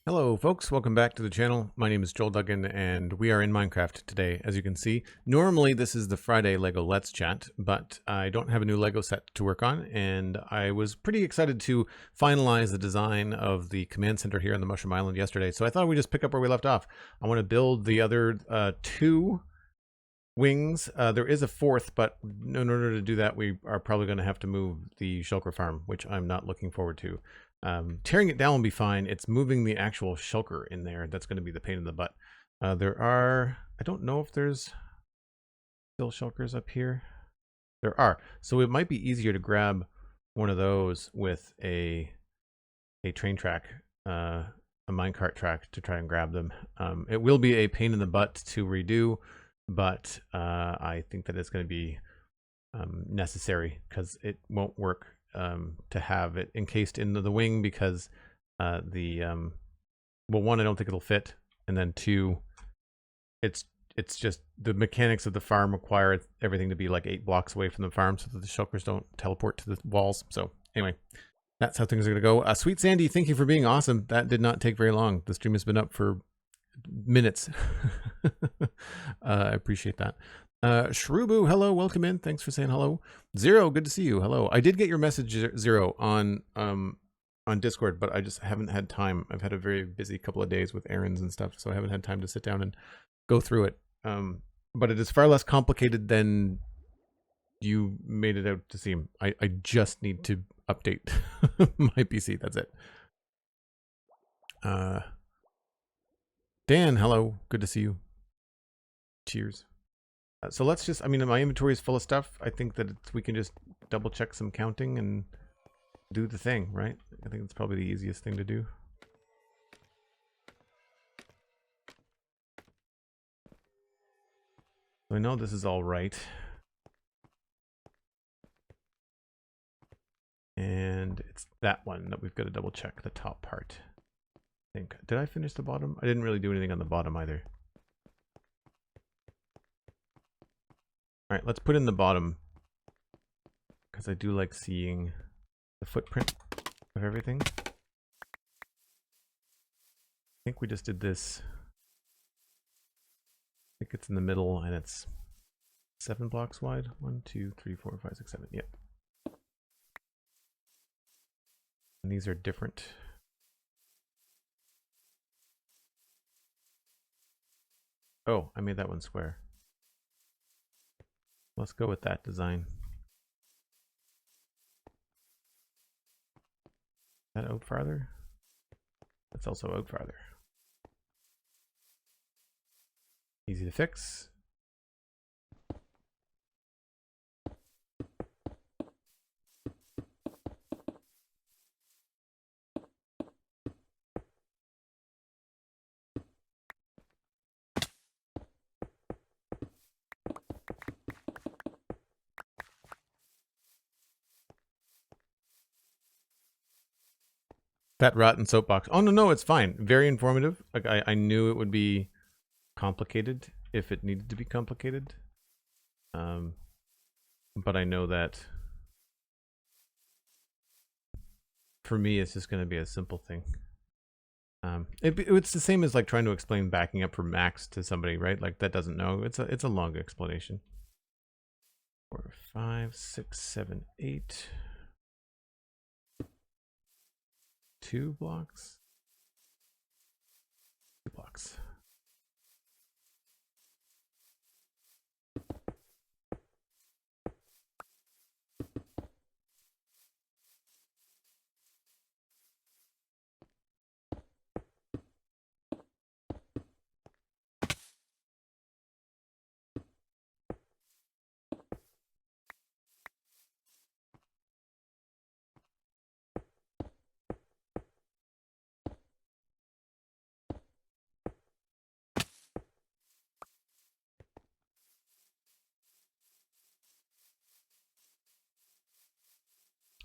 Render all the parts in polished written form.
Hello folks, welcome back to the channel. My name is Joel Duggan and we are in Minecraft today, as you can see. Normally this is the Friday LEGO Let's Chat, but I don't have a new LEGO set to work on, and I was pretty excited to finalize the design of the command center here on the Mushroom Island yesterday, so I thought we'd just pick up where we left off. I want to build the other two wings. There is a fourth, but in order to do that we are probably going to have to move the shulker farm, which I'm not looking forward to. Tearing it down will be fine. It's moving the actual shulker in there that's going to be the pain in the butt. I don't know if there's still shulkers up here. There are, so it might be easier to grab one of those with a train track, a minecart track, to try and grab them. It will be a pain in the butt to redo, but I think that it's going to be necessary because it won't work to have it encased into the wing, because well, one, I don't think it'll fit, and then two, it's just the mechanics of the farm require everything to be like 8 blocks away from the farm so that the shulkers don't teleport to the walls. So anyway, that's how things are going to go. SweetSandi, thank you for being awesome. That did not take very long. The stream has been up for minutes. I appreciate that. Shrubu, hello, welcome in. Thanks for saying hello. Zero, good to see you. Hello. I did get your message, Zero, on Discord, but I just haven't had time. I've had a very busy couple of days with errands and stuff, so I haven't had time to sit down and go through it. But it is far less complicated than you made it out to seem. I just need to update my PC. That's it. Dan, hello. Good to see you. Cheers. So let's just, I mean, my inventory is full of stuff. I think that we can just double check some counting and do the thing, right? I think it's probably the easiest thing to do. So I know this is all right. And it's that one that we've got to double check, the top part. I think. Did I finish the bottom? I didn't really do anything on the bottom either. All right, let's put in the bottom, because I do like seeing the footprint of everything. I think we just did this. I think it's in the middle, and it's 7 blocks wide. 1, 2, 3, 4, 5, 6, 7. Yep. And these are different. Oh, I made that one square. Let's go with that design. Is that out farther? That's also out farther. Easy to fix. That rotten soapbox. Oh, no, it's fine. Very informative. Like, I knew it would be complicated if it needed to be complicated. But I know that for me, it's just going to be a simple thing. It's the same as like trying to explain backing up for Max to somebody, right? Like, that doesn't know. It's a long explanation. 4, 5, 6, 7, 8. 2 blocks. 2 blocks.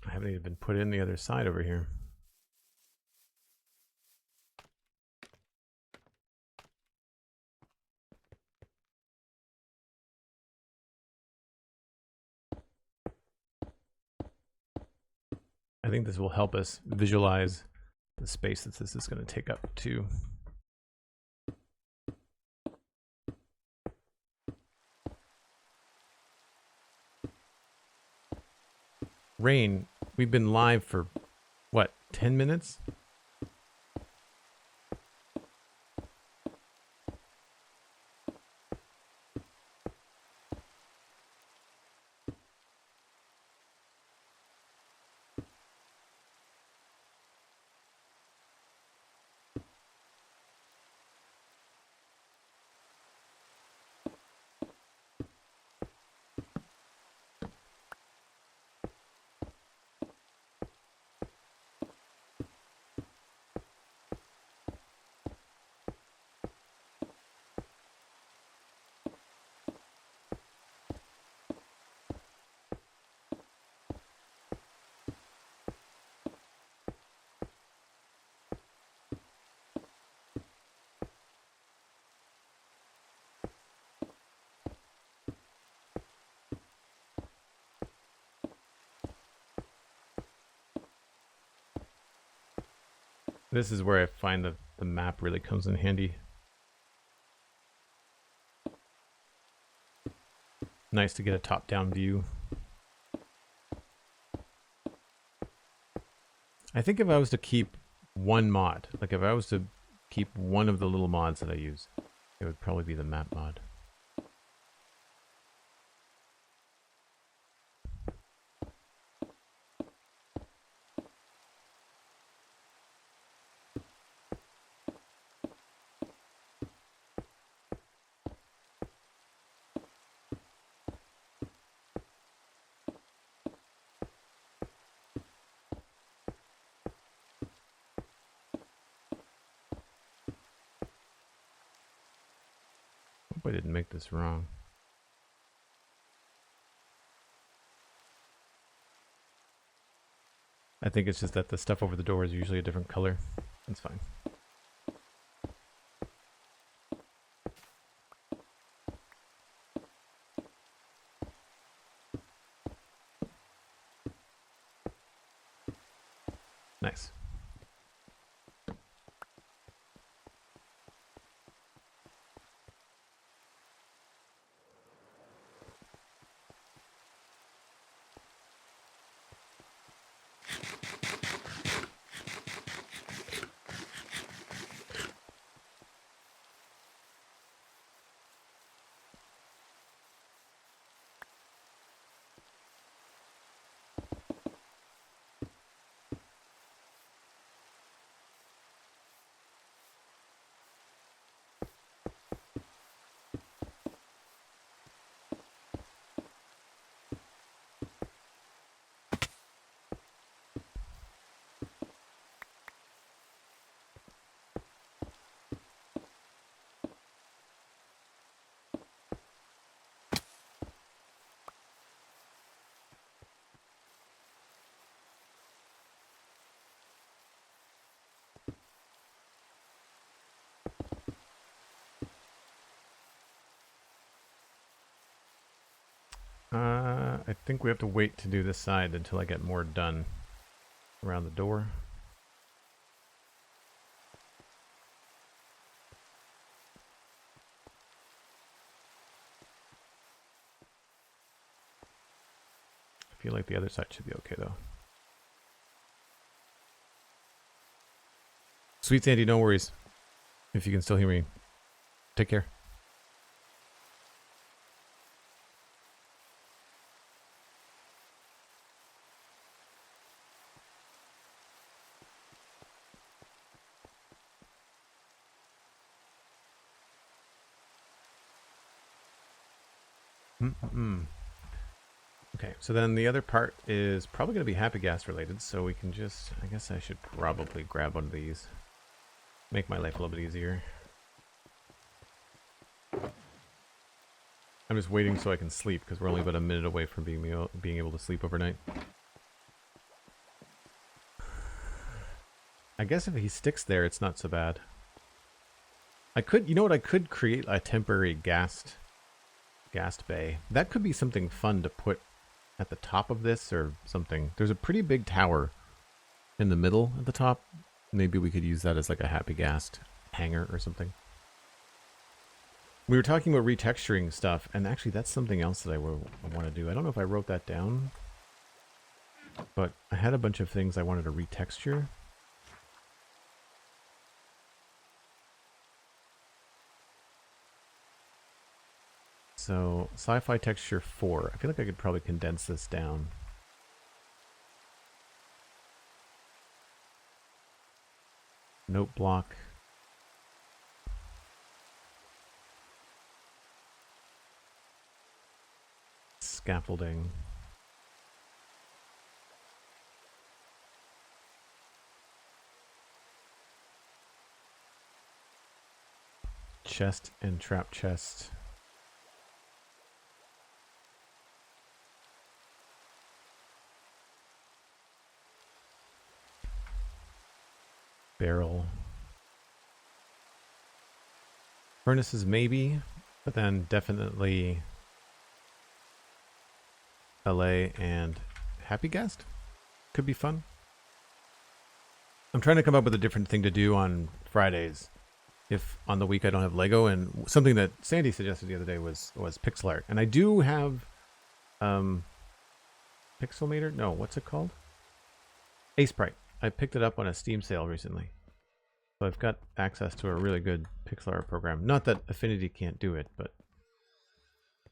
I haven't even put in the other side over here. I think this will help us visualize the space that this is going to take up too. Rain, we've been live for, what, 10 minutes? This is where I find that the map really comes in handy. Nice to get a top-down view. I think if I was to keep one mod, like if I was to keep one of the little mods that I use, it would probably be the map mod. I didn't make this wrong. I think it's just that the stuff over the door is usually a different color. That's fine. Nice. I think we have to wait to do this side until I get more done around the door. I feel like the other side should be okay though. SweetSandi, no worries. If you can still hear me, take care. Okay, so then the other part is probably going to be happy gas related, so we can just, I guess I should probably grab one of these. Make my life a little bit easier. I'm just waiting so I can sleep, because we're only about a minute away from being able to sleep overnight. I guess if he sticks there, it's not so bad. I could, you know what, I could create a temporary gassed bay. That could be something fun to put at the top of this or something. There's a pretty big tower in the middle at the top. Maybe we could use that as like a happy ghast hanger or something. We were talking about retexturing stuff, and actually that's something else that I want to do. I don't know if I wrote that down, but I had a bunch of things I wanted to retexture. So, Sci-fi texture 4. I feel like I could probably condense this down. Note block. Scaffolding. Chest and trap chest. Barrel. Furnaces maybe, but then definitely LA and Happy Guest could be fun. I'm trying to come up with a different thing to do on Fridays if on the week I don't have Lego, and something that Sandy suggested the other day was pixel art. And I do have Pixelmator? No, what's it called? Sprite. I picked it up on a Steam sale recently. So I've got access to a really good pixel art program. Not that Affinity can't do it, but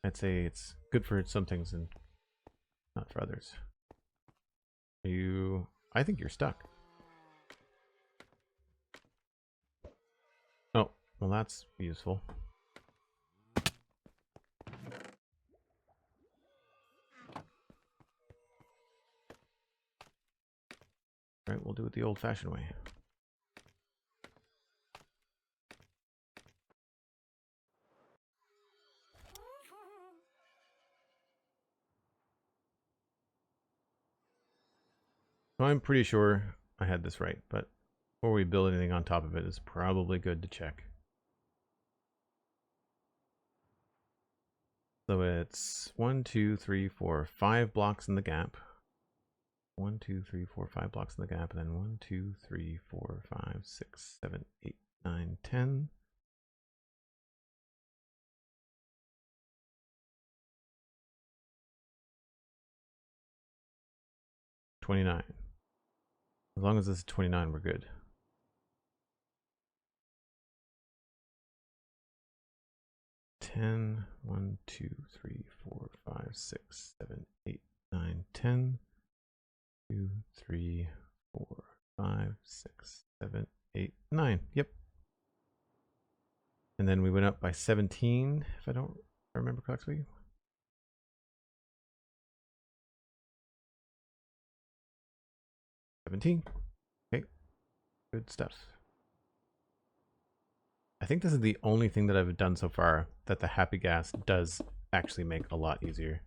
I'd say it's good for some things and not for others. I think you're stuck. Oh, well that's useful. All right, we'll do it the old-fashioned way. So I'm pretty sure I had this right, but before we build anything on top of it, it's probably good to check. So it's 1, 2, 3, 4, 5 blocks in the gap. 1, 2, 3, 4, 5 blocks in the gap, and then 1, 2, 3, 4, 5, 6, 7, 8, 9, 10. $29. As long as this is 29, we're good. $10, 1, 2, 3, 4, 5, 6, 7, 8, 9, 10. 2, 3, 4, 5, 6, 7, 8, 9. Yep. And then we went up by 17, if I don't remember correctly. $17. Okay. Good stuff. I think this is the only thing that I've done so far that the Happy Gas does actually make a lot easier.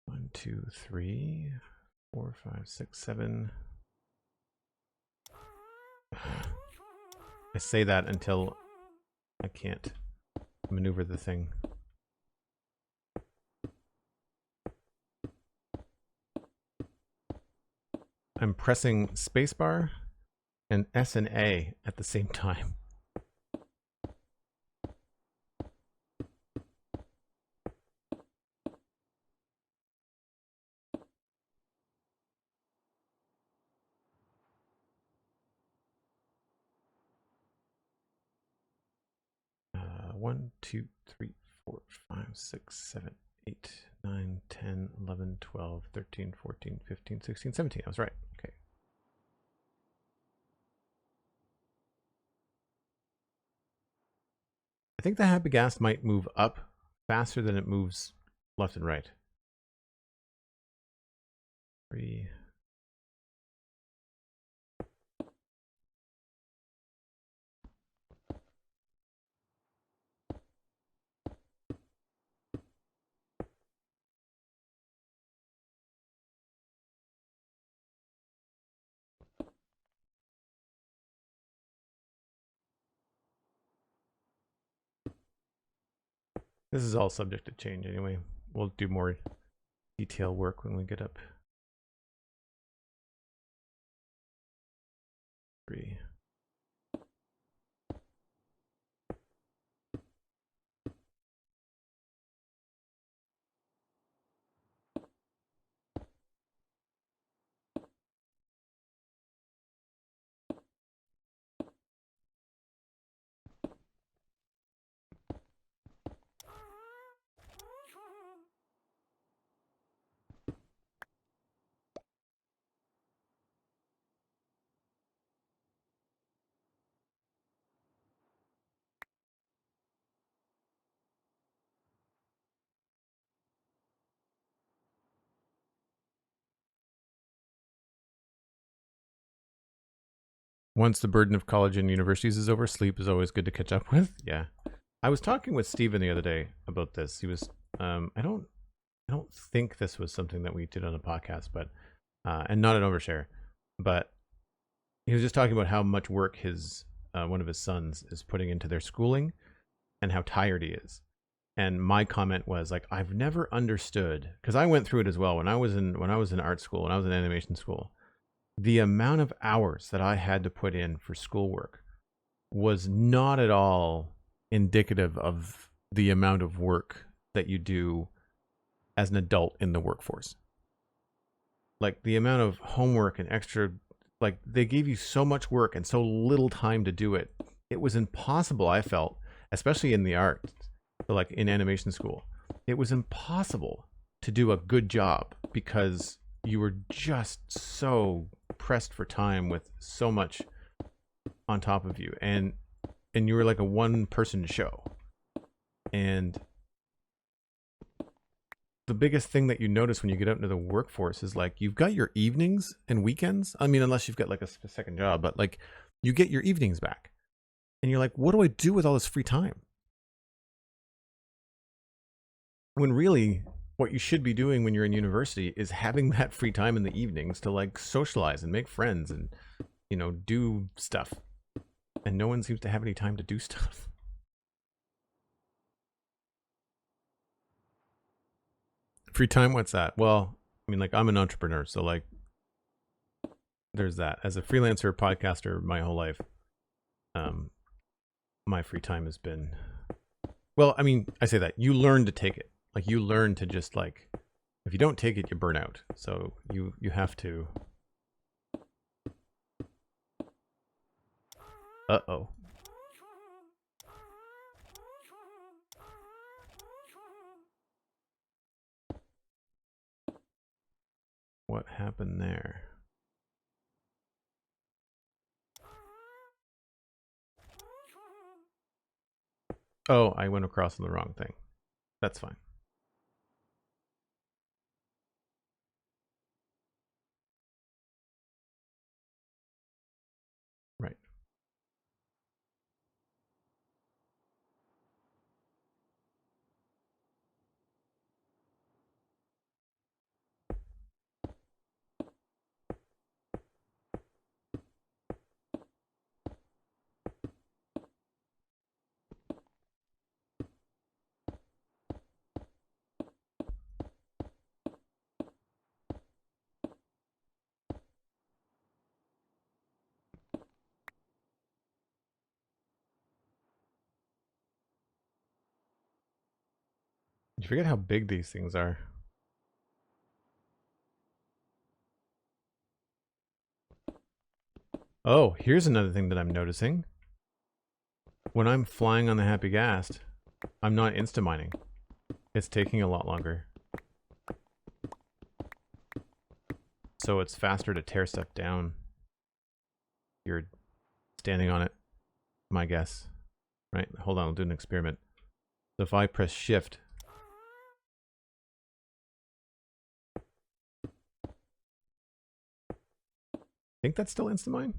One, 2, 3, 4, 5, 6, 7. I say that until I can't maneuver the thing. I'm pressing spacebar and S and A at the same time. One, 2, 3, 4, 5, 6, 7, 8, 9, 10, 11, 12, 13, 14, 15, 16, 17. I was right. Okay. I think the Happy Gas might move up faster than it moves left and right. 3. This is all subject to change anyway. We'll do more detail work when we get up. 3. Once the burden of college and universities is over, sleep is always good to catch up with. Yeah. I was talking with Steven the other day about this. He was I don't think this was something that we did on a podcast, but and not an overshare, but he was just talking about how much work his one of his sons is putting into their schooling and how tired he is. And my comment was like, I've never understood, because I went through it as well when I was in art school, when I was in animation school. The amount of hours that I had to put in for schoolwork was not at all indicative of the amount of work that you do as an adult in the workforce. Like the amount of homework and extra, like they gave you so much work and so little time to do it. It was impossible, I felt, especially in the art, so like in animation school, it was impossible to do a good job because you were just so pressed for time with so much on top of you, and you were like a one person show. And the biggest thing that you notice when you get out into the workforce is like you've got your evenings and weekends. I mean, unless you've got like a second job, but like you get your evenings back and you're like, what do I do with all this free time? When really what you should be doing when you're in university is having that free time in the evenings to like socialize and make friends and, you know, do stuff. And no one seems to have any time to do stuff. Free time, what's that? Well, I mean, like I'm an entrepreneur, so like there's that. As a freelancer podcaster my whole life, my free time has been, well, I mean, I say that you learn to take it. Like you learn to just like, if you don't take it, you burn out. So you have to. Uh-oh. What happened there? Oh, I went across on the wrong thing. That's fine. Right. You forget how big these things are. Oh, here's another thing that I'm noticing. When I'm flying on the Happy Gast, I'm not insta-mining. It's taking a lot longer. So it's faster to tear stuff down. You're standing on it, my guess. Right? Hold on, I'll do an experiment. So if I press shift, think that's still insta-mine?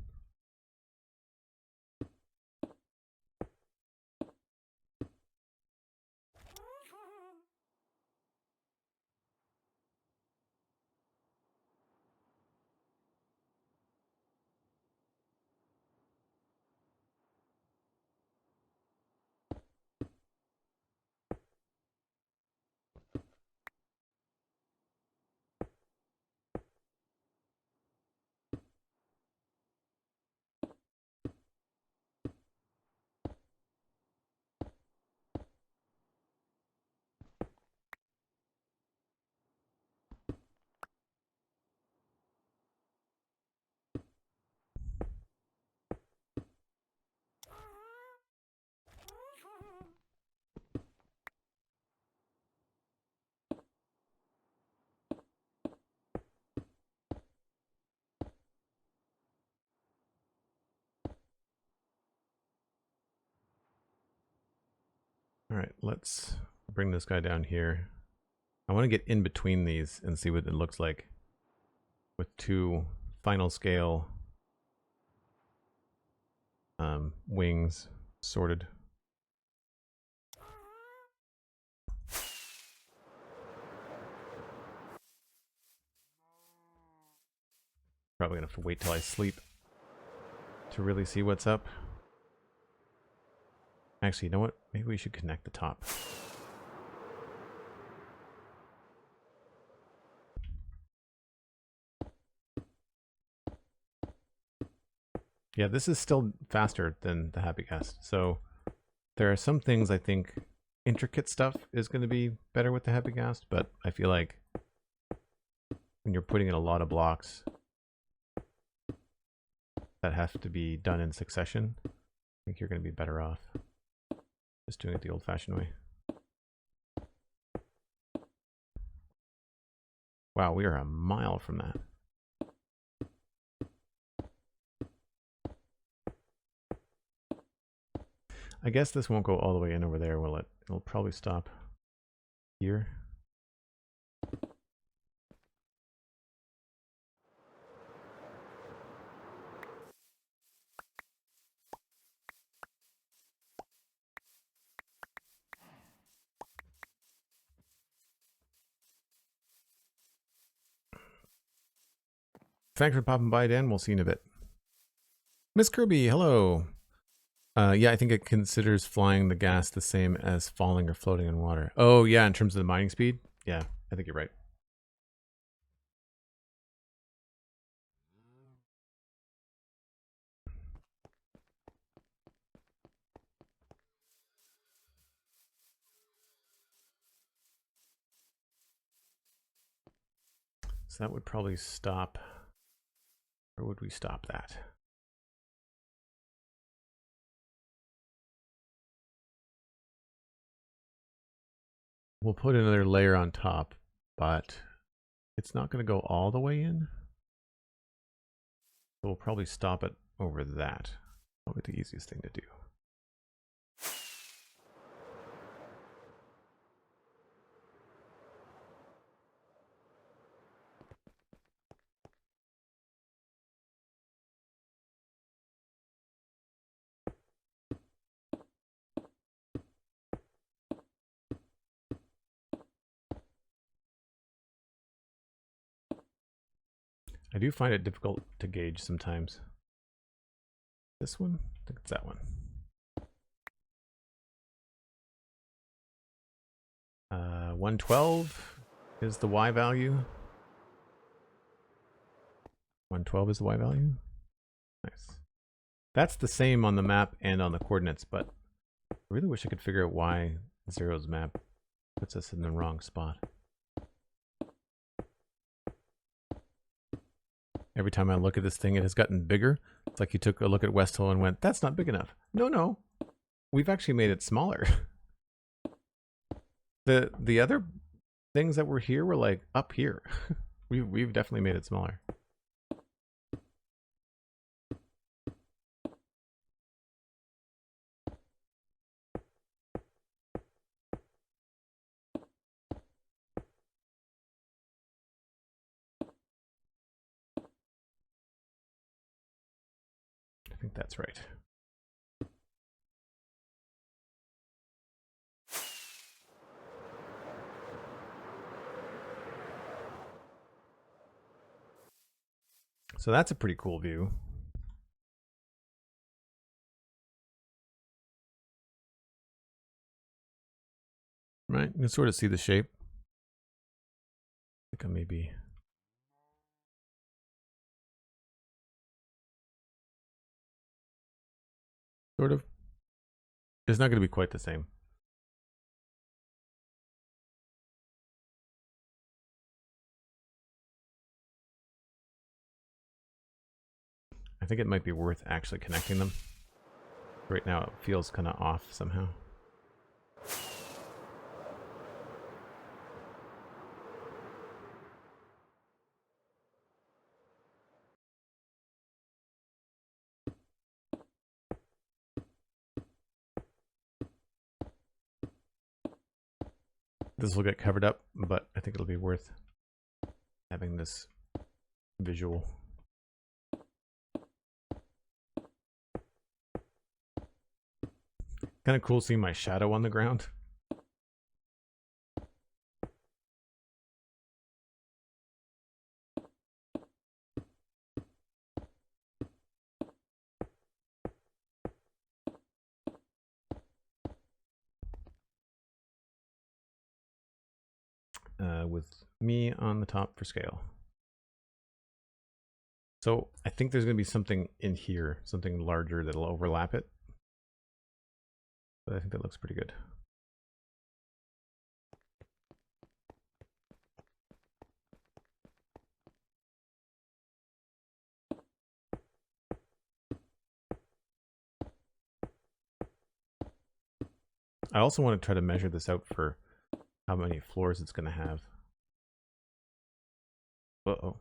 All right, let's bring this guy down here. I want to get in between these and see what it looks like with two final scale wings sorted. Probably gonna have to wait till I sleep to really see what's up. Actually, you know what? Maybe we should connect the top. Yeah, this is still faster than the HappyCast. So there are some things I think intricate stuff is going to be better with the HappyCast, but I feel like when you're putting in a lot of blocks that have to be done in succession, I think you're going to be better off just doing it the old-fashioned way. Wow, we are a mile from that. I guess this won't go all the way in over there, will it? It'll probably stop here. Thanks for popping by, Dan. We'll see you in a bit. Miss Kirby, hello. Yeah, I think it considers flying the gas the same as falling or floating in water. Oh, yeah, in terms of the mining speed? Yeah, I think you're right. So that would probably stop. Where would we stop that? We'll put another layer on top, but it's not going to go all the way in. So we'll probably stop it over that. Probably the easiest thing to do. I do find it difficult to gauge sometimes. This one? I think it's that one. 112 is the Y value. 112 is the Y value. Nice. That's the same on the map and on the coordinates, but I really wish I could figure out why Zero's map puts us in the wrong spot. Every time I look at this thing, it has gotten bigger. It's like you took a look at West Hill and went, that's not big enough. No, no. We've actually made it smaller. The other things that were here were like up here. We've definitely made it smaller. I think that's right. So that's a pretty cool view. Right, you can sort of see the shape. I think I maybe sort of. It's not going to be quite the same. I think it might be worth actually connecting them. Right now it feels kind of off somehow. this will get covered up, but I think it'll be worth having this visual. Kind of cool seeing my shadow on the ground. With me on the top for scale. So I think there's going to be something in here, something larger that'll overlap it. But I think that looks pretty good. I also want to try to measure this out for how many floors it's going to have. Uh-oh.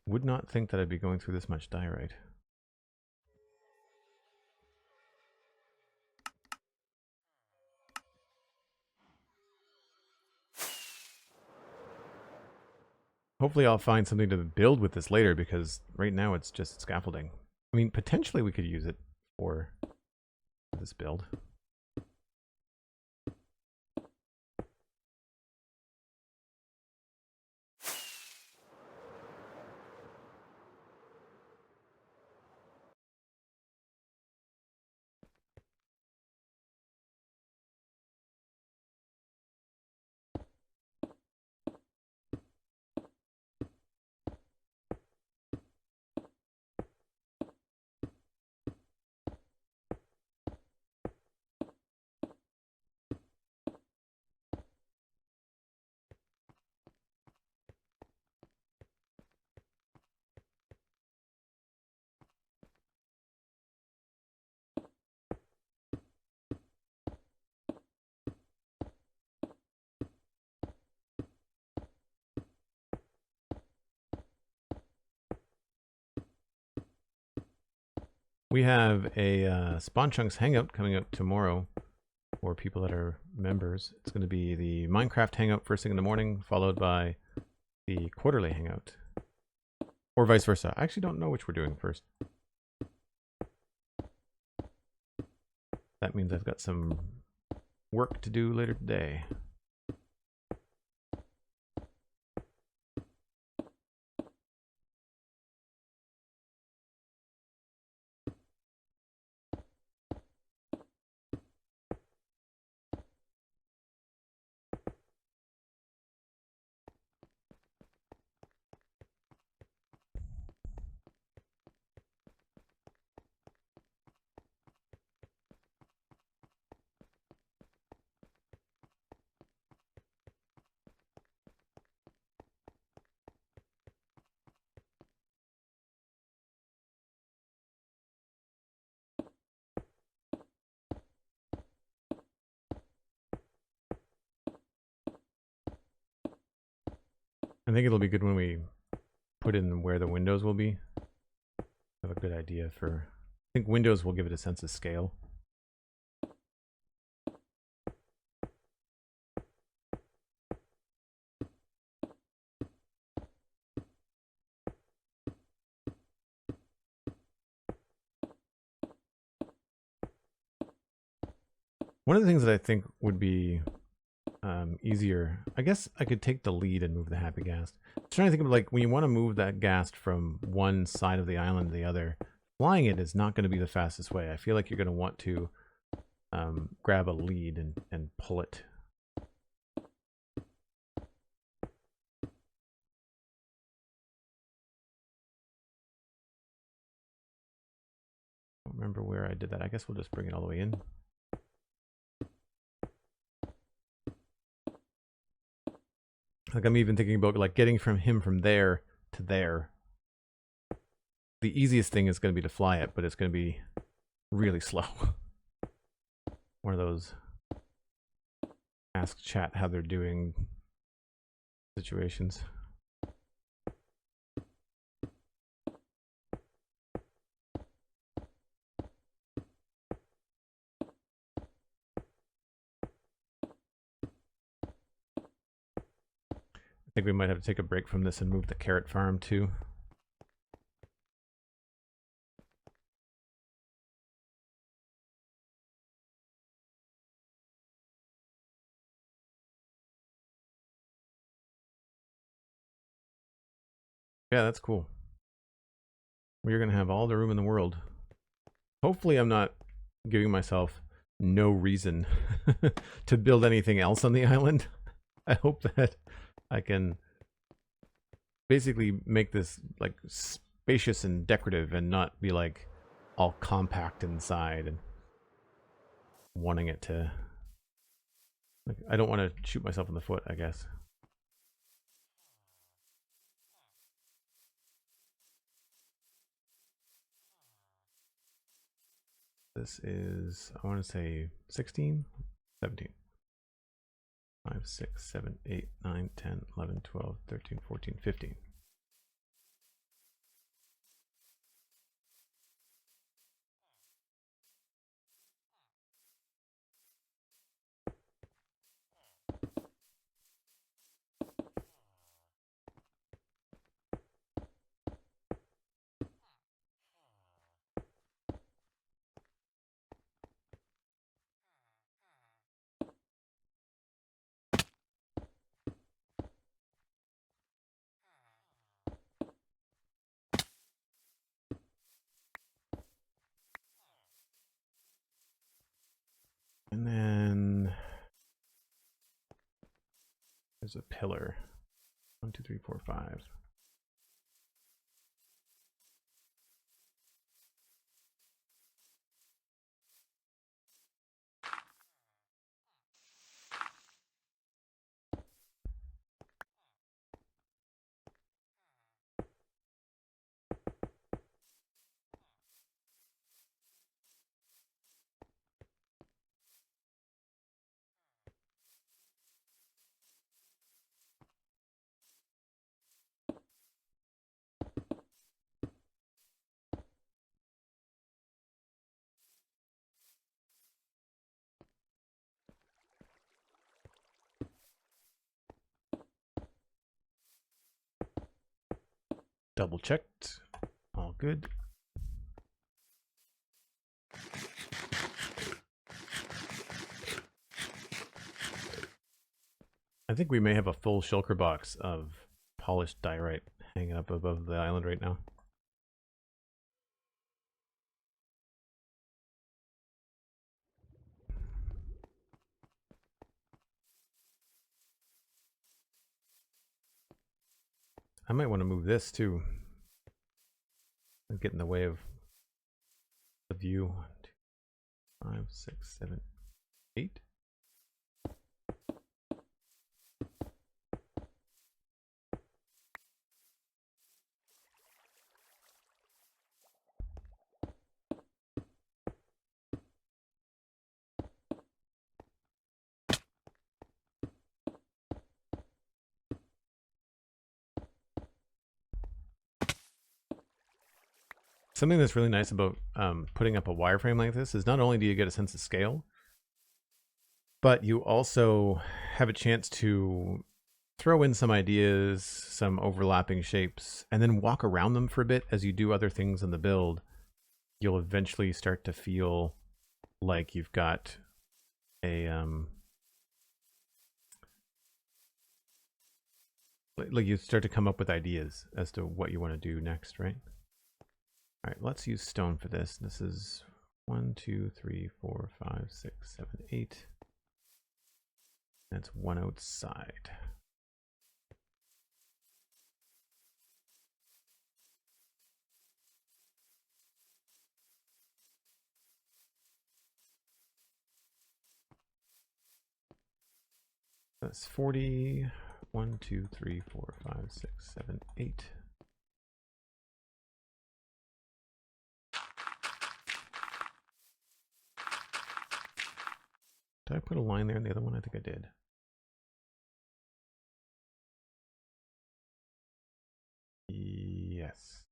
Would not think that I'd be going through this much diorite. Hopefully I'll find something to build with this later, because right now it's just scaffolding. I mean, potentially we could use it for this build. We have a Spawn Chunks hangout coming up tomorrow for people that are members. It's going to be the Minecraft hangout first thing in the morning, followed by the quarterly hangout. Or vice versa. I actually don't know which we're doing first. That means I've got some work to do later today. I think it'll be good when we put in where the windows will be. I have a good idea for... I think windows will give it a sense of scale. One of the things that I think would be easier, I guess I could take the lead and move the happy ghast. I'm trying to think of, like, when you want to move that ghast from one side of the island to the other, flying it is not going to be the fastest way. I feel like you're going to want to grab a lead and pull it. I don't remember where I did that. I guess we'll just bring it all the way in. Like, I'm even thinking about, like, getting from there to there. The easiest thing is going to be to fly it, but it's going to be really slow. One of those ask chat how they're doing situations. think we might have to take a break from this and move the carrot farm too. Yeah, that's cool. We're going to have all the room in the world. Hopefully I'm not giving myself no reason to build anything else on the island. I hope that I can basically make this like spacious and decorative and not be like all compact inside and wanting it to, like, I don't want to shoot myself in the foot, I guess. This is, I want to say 16, 17. 5, 6, 7, 8, 9, 10, 11, 12, 13, 14, 15. And then there's a pillar. 1, 2, 3, 4, 5. Double checked. All good. I think we may have a full shulker box of polished diorite hanging up above the island right now. I might want to move this too. And get in the way of the view. 1, 2, 5, 6, 7, 8. Something that's really nice about putting up a wireframe like this is not only do you get a sense of scale, but you also have a chance to throw in some ideas, some overlapping shapes, and then walk around them for a bit as you do other things in the build. You'll eventually start to feel like you've got a like you start to come up with ideas as to what you want to do next, right? All right, let's use stone for this. This is 1, 2, 3, 4, 5, 6, 7, 8. That's one outside. That's 40. 1, 2, 3, 4, 5, 6, 7, 8. Did I put a line there in the other one? I think I did. Yes.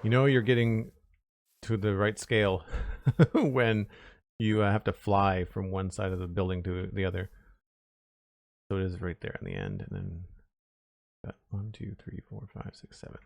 You know you're getting to the right scale when you have to fly from one side of the building to the other. So it is right there in the end, and then got 1, 2, 3, 4, 5, 6, 7.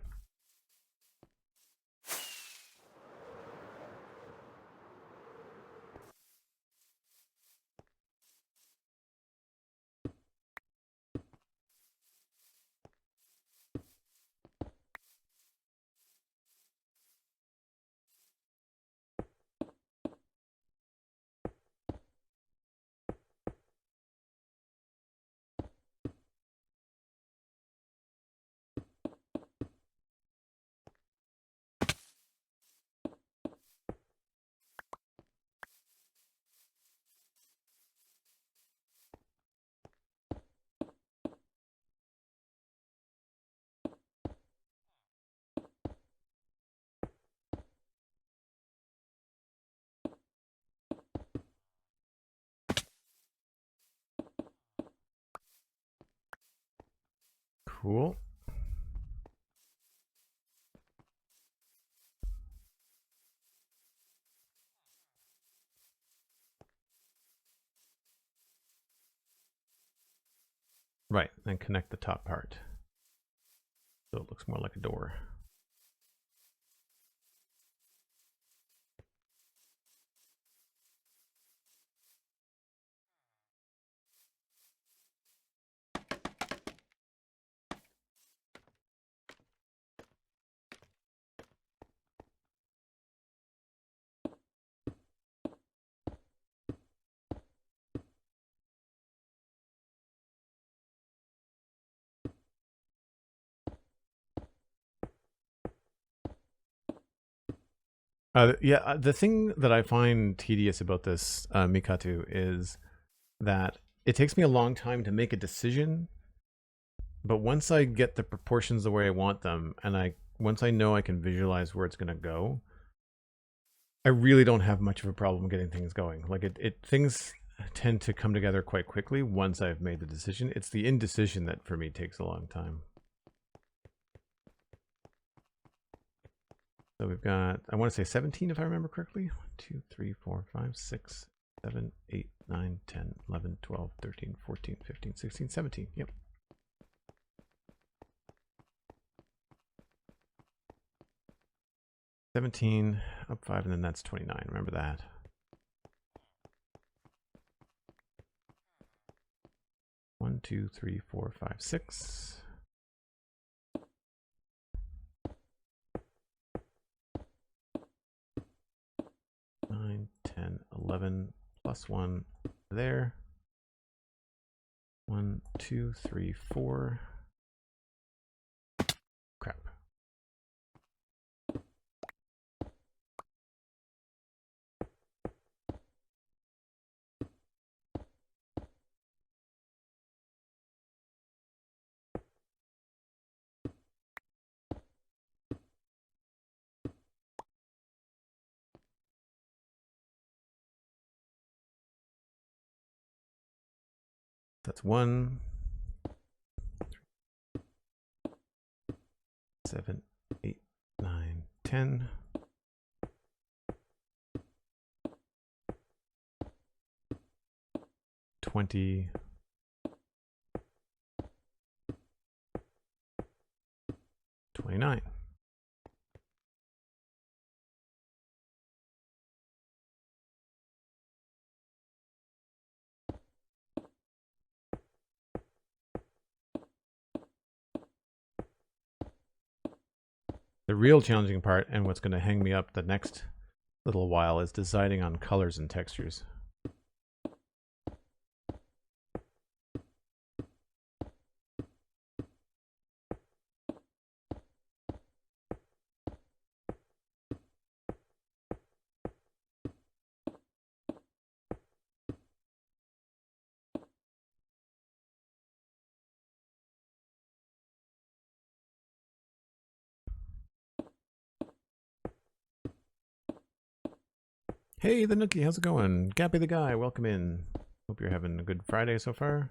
Cool. Right, and connect the top part so it looks more like a door. The thing that I find tedious about this Mikatu is that it takes me a long time to make a decision, but once I get the proportions the way I want them, and once I know I can visualize where it's going to go, I really don't have much of a problem getting things going. Like things tend to come together quite quickly once I've made the decision. It's the indecision that for me takes a long time. So we've got, I want to say 17 if I remember correctly. 1, 2, 3, 4, 5, 6, 7, 8, 9, 10, 11, 12, 13, 14, 15, 16, 17. Yep. $17 up 5, and then that's 29. Remember that. One, 2, 3, 4, 5, 6. 9, 10, 11 plus 1 there. 1, 2, 3, 4. Crap. That's 1, 7, 8, 9, 10. 20. 29. The real challenging part, and what's going to hang me up the next little while, is deciding on colors and textures. Hey, the Nookie, how's it going? Gappy the Guy, welcome in. Hope you're having a good Friday so far.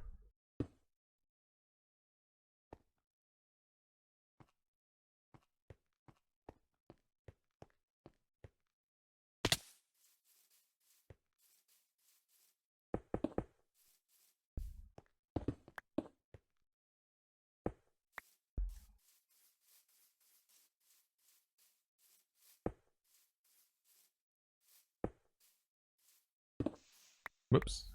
Whoops.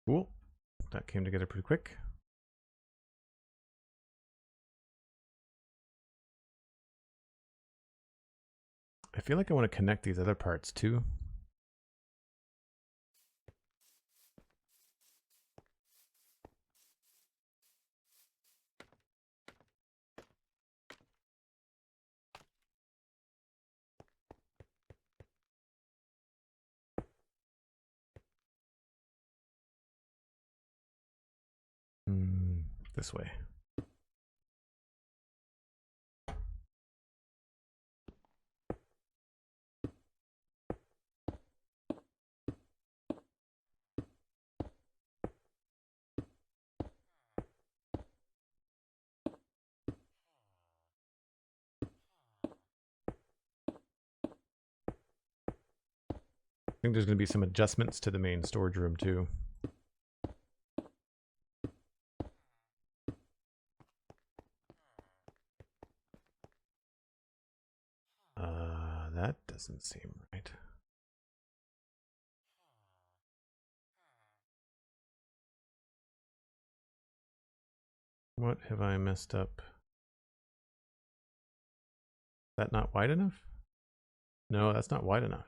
Cool. That came together pretty quick. I feel like I want to connect these other parts too. This way. I think there's going to be some adjustments to the main storage room too. That doesn't seem right. What have I messed up? Is that not wide enough? No, that's not wide enough.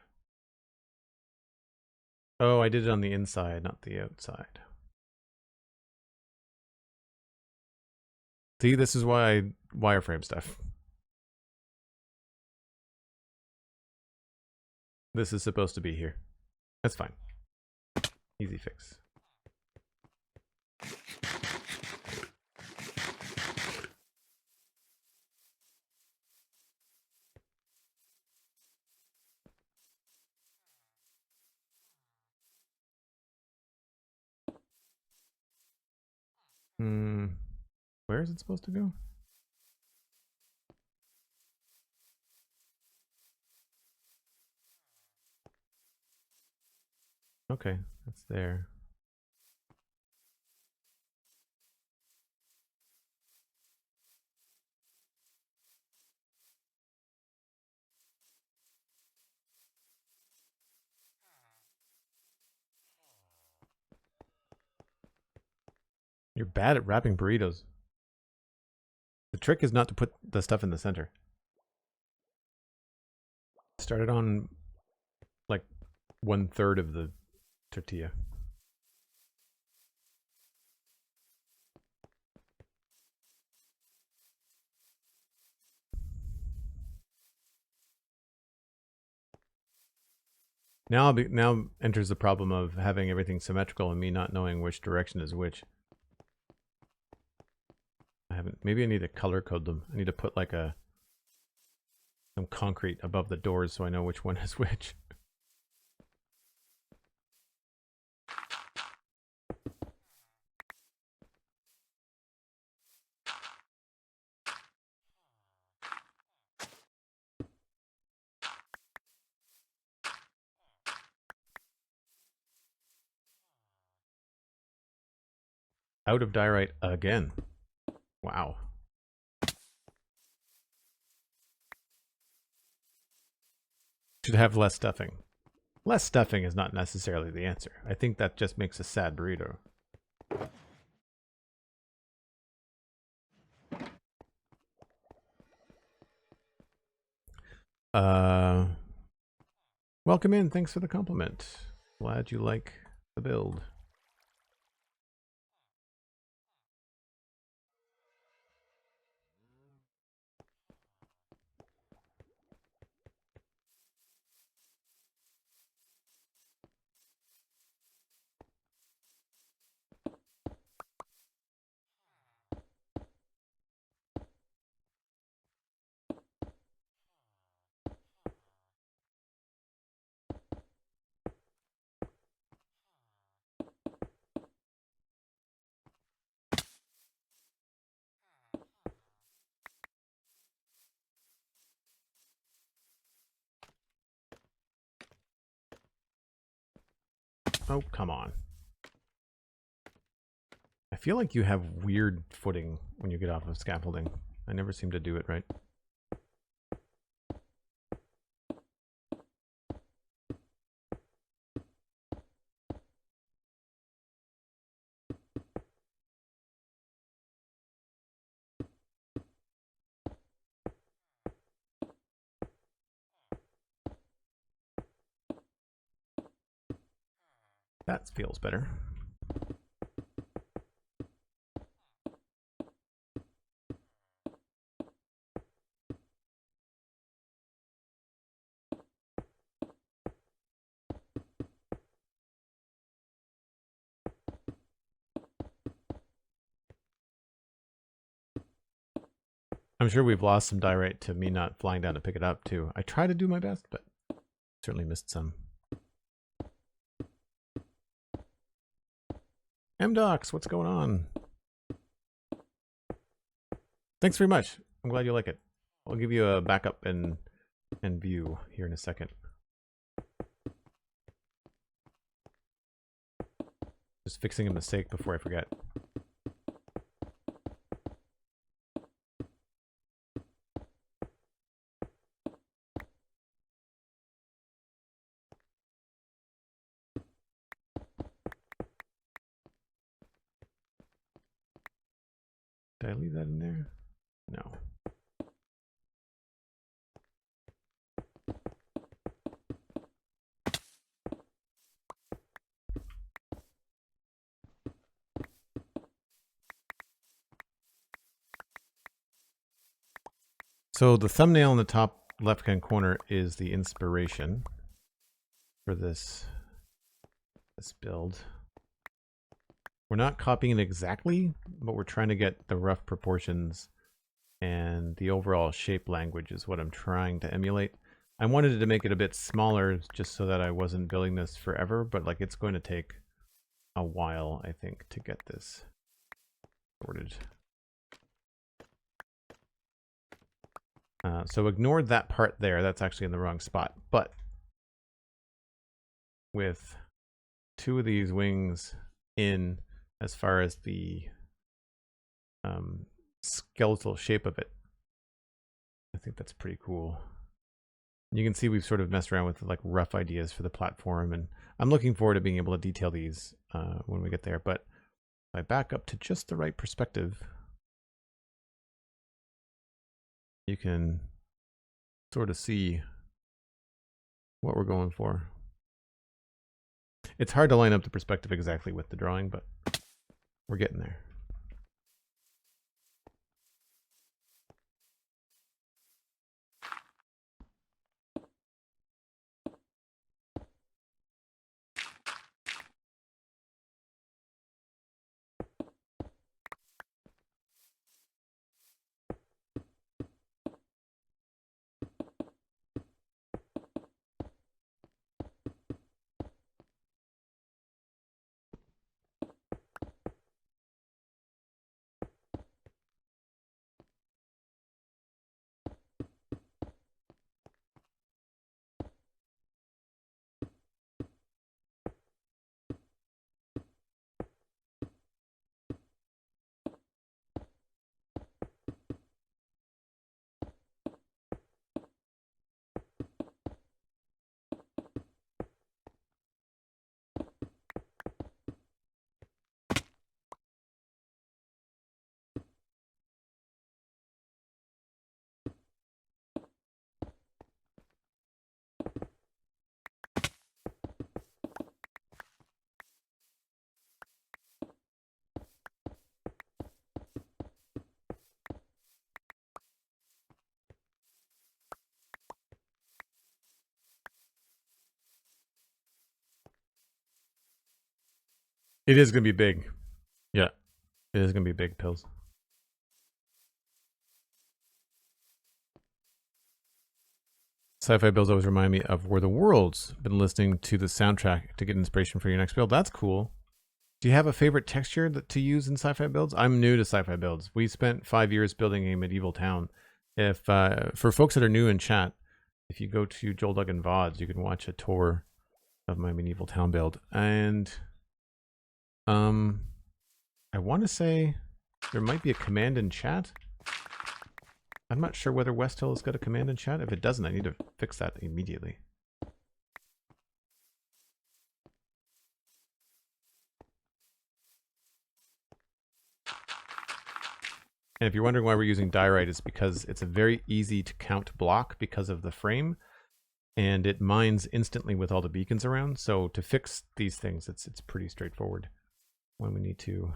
Oh, I did it on the inside, not the outside. See, this is why I wireframe stuff. This is supposed to be here. That's fine. Easy fix. Where is it supposed to go? Okay, that's there. You're bad at wrapping burritos. The trick is not to put the stuff in the center. Start it on like 1/3 of the tortilla. Now enters the problem of having everything symmetrical and me not knowing which direction is which. Maybe I need to color code them. I need to put like some concrete above the doors so I know which one is which. Out of diorite again. Wow. Should have less stuffing. Less stuffing is not necessarily the answer. I think that just makes a sad burrito. Welcome in. Thanks for the compliment. Glad you like the build. Oh, come on. I feel like you have weird footing when you get off of scaffolding. I never seem to do it right. That feels better. I'm sure we've lost some diorite to me not flying down to pick it up too. I try to do my best, but certainly missed some. MDocs, what's going on? Thanks very much. I'm glad you like it. I'll give you a backup and view here in a second. Just fixing a mistake before I forget. Did I leave that in there? No. So the thumbnail in the top left-hand corner is the inspiration for this build. We're not copying it exactly, but we're trying to get the rough proportions and the overall shape language is what I'm trying to emulate. I wanted to make it a bit smaller just so that I wasn't building this forever, but like it's going to take a while, I think, to get this sorted. So ignore that part there. That's actually in the wrong spot. But with two of these wings in as far as the skeletal shape of it, I think that's pretty cool. You can see we've sort of messed around with like rough ideas for the platform, and I'm looking forward to being able to detail these when we get there. But if I back up to just the right perspective, you can sort of see what we're going for. It's hard to line up the perspective exactly with the drawing, but we're getting there. It is going to be big. Yeah, it is going to be big pills. Sci-fi builds always remind me of Where the World's been listening to the soundtrack to get inspiration for your next build. That's cool. Do you have a favorite texture to use in sci-fi builds? I'm new to sci-fi builds. We spent 5 years building a medieval town. If for folks that are new in chat, if you go to Joel Duggan VODs, you can watch a tour of my medieval town build. And I want to say there might be a command in chat. I'm not sure whether West Hill has got a command in chat. If it doesn't, I need to fix that immediately. And if you're wondering why we're using diorite, it's because it's a very easy to count block because of the frame, and it mines instantly with all the beacons around. So to fix these things, it's pretty straightforward when we need to.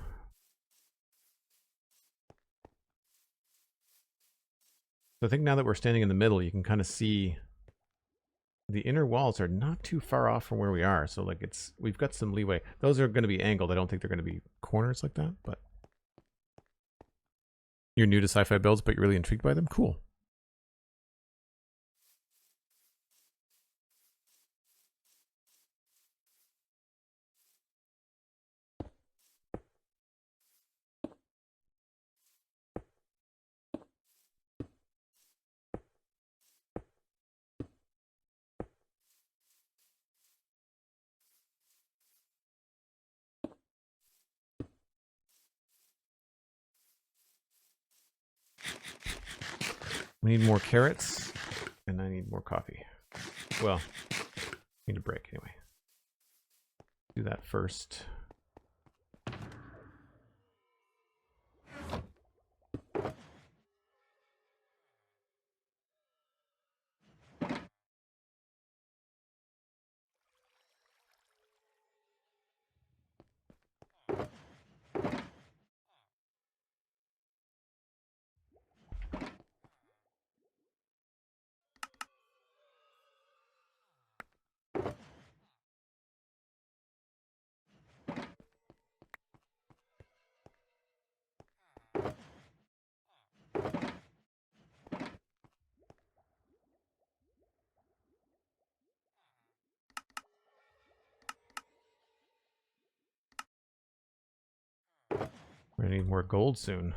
So I think now that we're standing in the middle, you can kind of see the inner walls are not too far off from where we are. So like we've got some leeway. Those are going to be angled. I don't think they're going to be corners like that, but you're new to sci-fi builds, but you're really intrigued by them? Cool. We need more carrots, and I need more coffee. Well, need a break anyway. Do that first. We're gonna need more gold soon.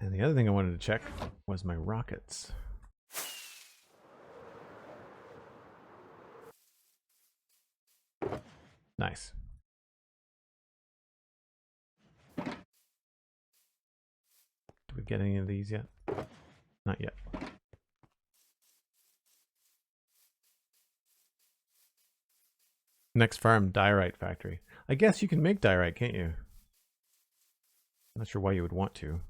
And the other thing I wanted to check was my rockets. Nice. Did we get any of these yet? Not yet. Next farm, diorite factory. I guess you can make diorite, can't you? I'm not sure why you would want to.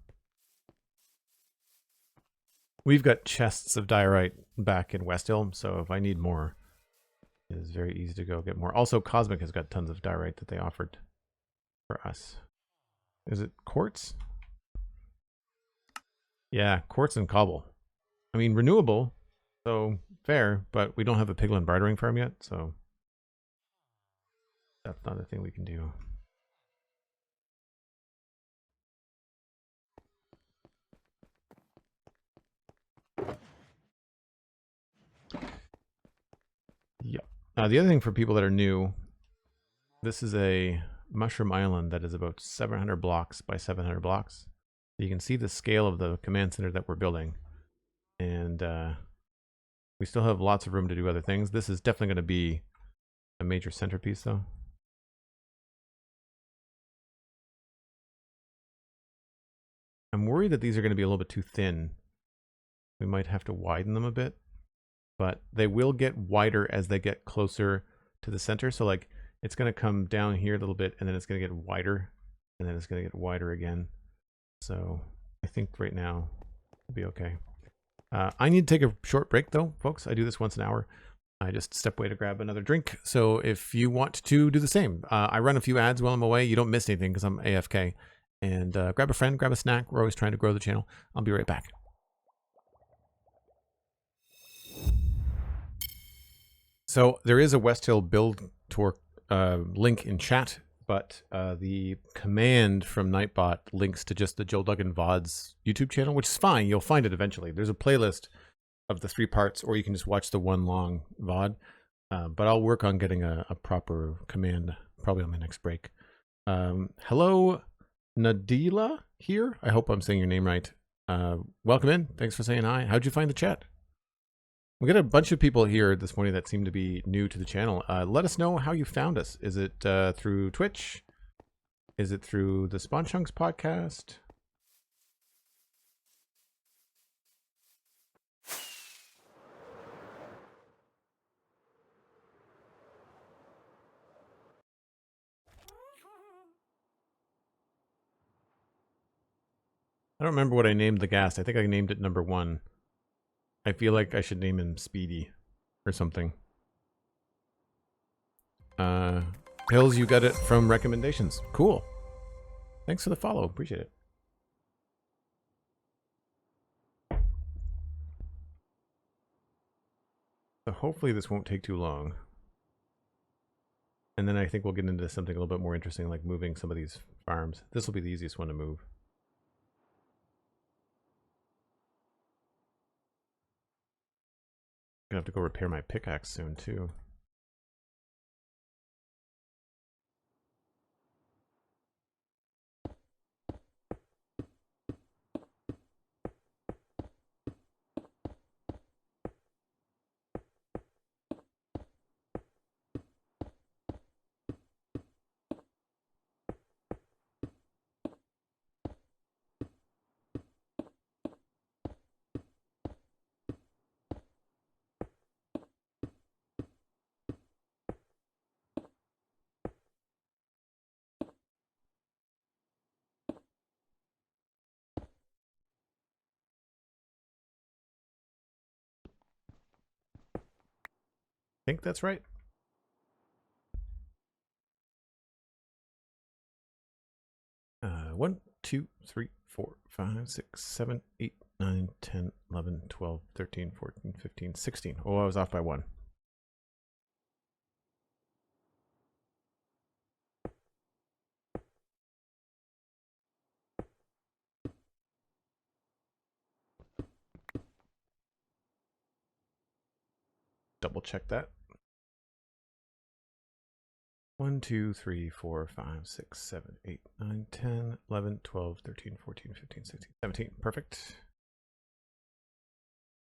We've got chests of diorite back in West Hill, so if I need more, it is very easy to go get more. Also, Cosmic has got tons of diorite that they offered for us. Is it quartz? Yeah, quartz and cobble. I mean, renewable, so fair, but we don't have a piglin bartering farm yet, so that's not a thing we can do. Yeah. The other thing for people that are new, this is a mushroom island that is about 700 blocks by 700 blocks. You can see the scale of the command center that we're building. And we still have lots of room to do other things. This is definitely going to be a major centerpiece, though. I'm worried that these are going to be a little bit too thin. We might have to widen them a bit. But they will get wider as they get closer to the center. So like it's going to come down here a little bit, and then it's going to get wider, and then it's going to get wider again. So I think right now it'll be okay. I need to take a short break though, folks. I do this once an hour. I just step away to grab another drink. So if you want to do the same, I run a few ads while I'm away. You don't miss anything because I'm AFK. And grab a friend, grab a snack. We're always trying to grow the channel. I'll be right back. So there is a West Hill build tour link in chat, but the command from Nightbot links to just the Joe Duggan VODs YouTube channel, which is fine. You'll find it eventually. There's a playlist of the 3 parts, or you can just watch the one long VOD. But I'll work on getting a proper command probably on my next break. Hello, Nadila here. I hope I'm saying your name right. Welcome in. Thanks for saying hi. How'd you find the chat? We got a bunch of people here this morning that seem to be new to the channel. Let us know how you found us. Is it through Twitch? Is it through the Spawn Chunks podcast? I don't remember what I named the ghast. I think I named it number 1. I feel like I should name him Speedy or something. Hills, you got it from recommendations. Cool. Thanks for the follow. Appreciate it. So hopefully this won't take too long. And then I think we'll get into something a little bit more interesting, like moving some of these farms. This will be the easiest one to move. I'm gonna have to go repair my pickaxe soon too. I think that's right. One, 2, 3, 4, 5, 6, 7, 8, 9, 10, 11, 12, 13, 14, 15, 16. Oh, I was off by 1. Double check that. 1, 2, 3, 4, 5, 6, 7, 8, 9, 10, 11, 12, 13, 14, 15, 16, 17. Perfect.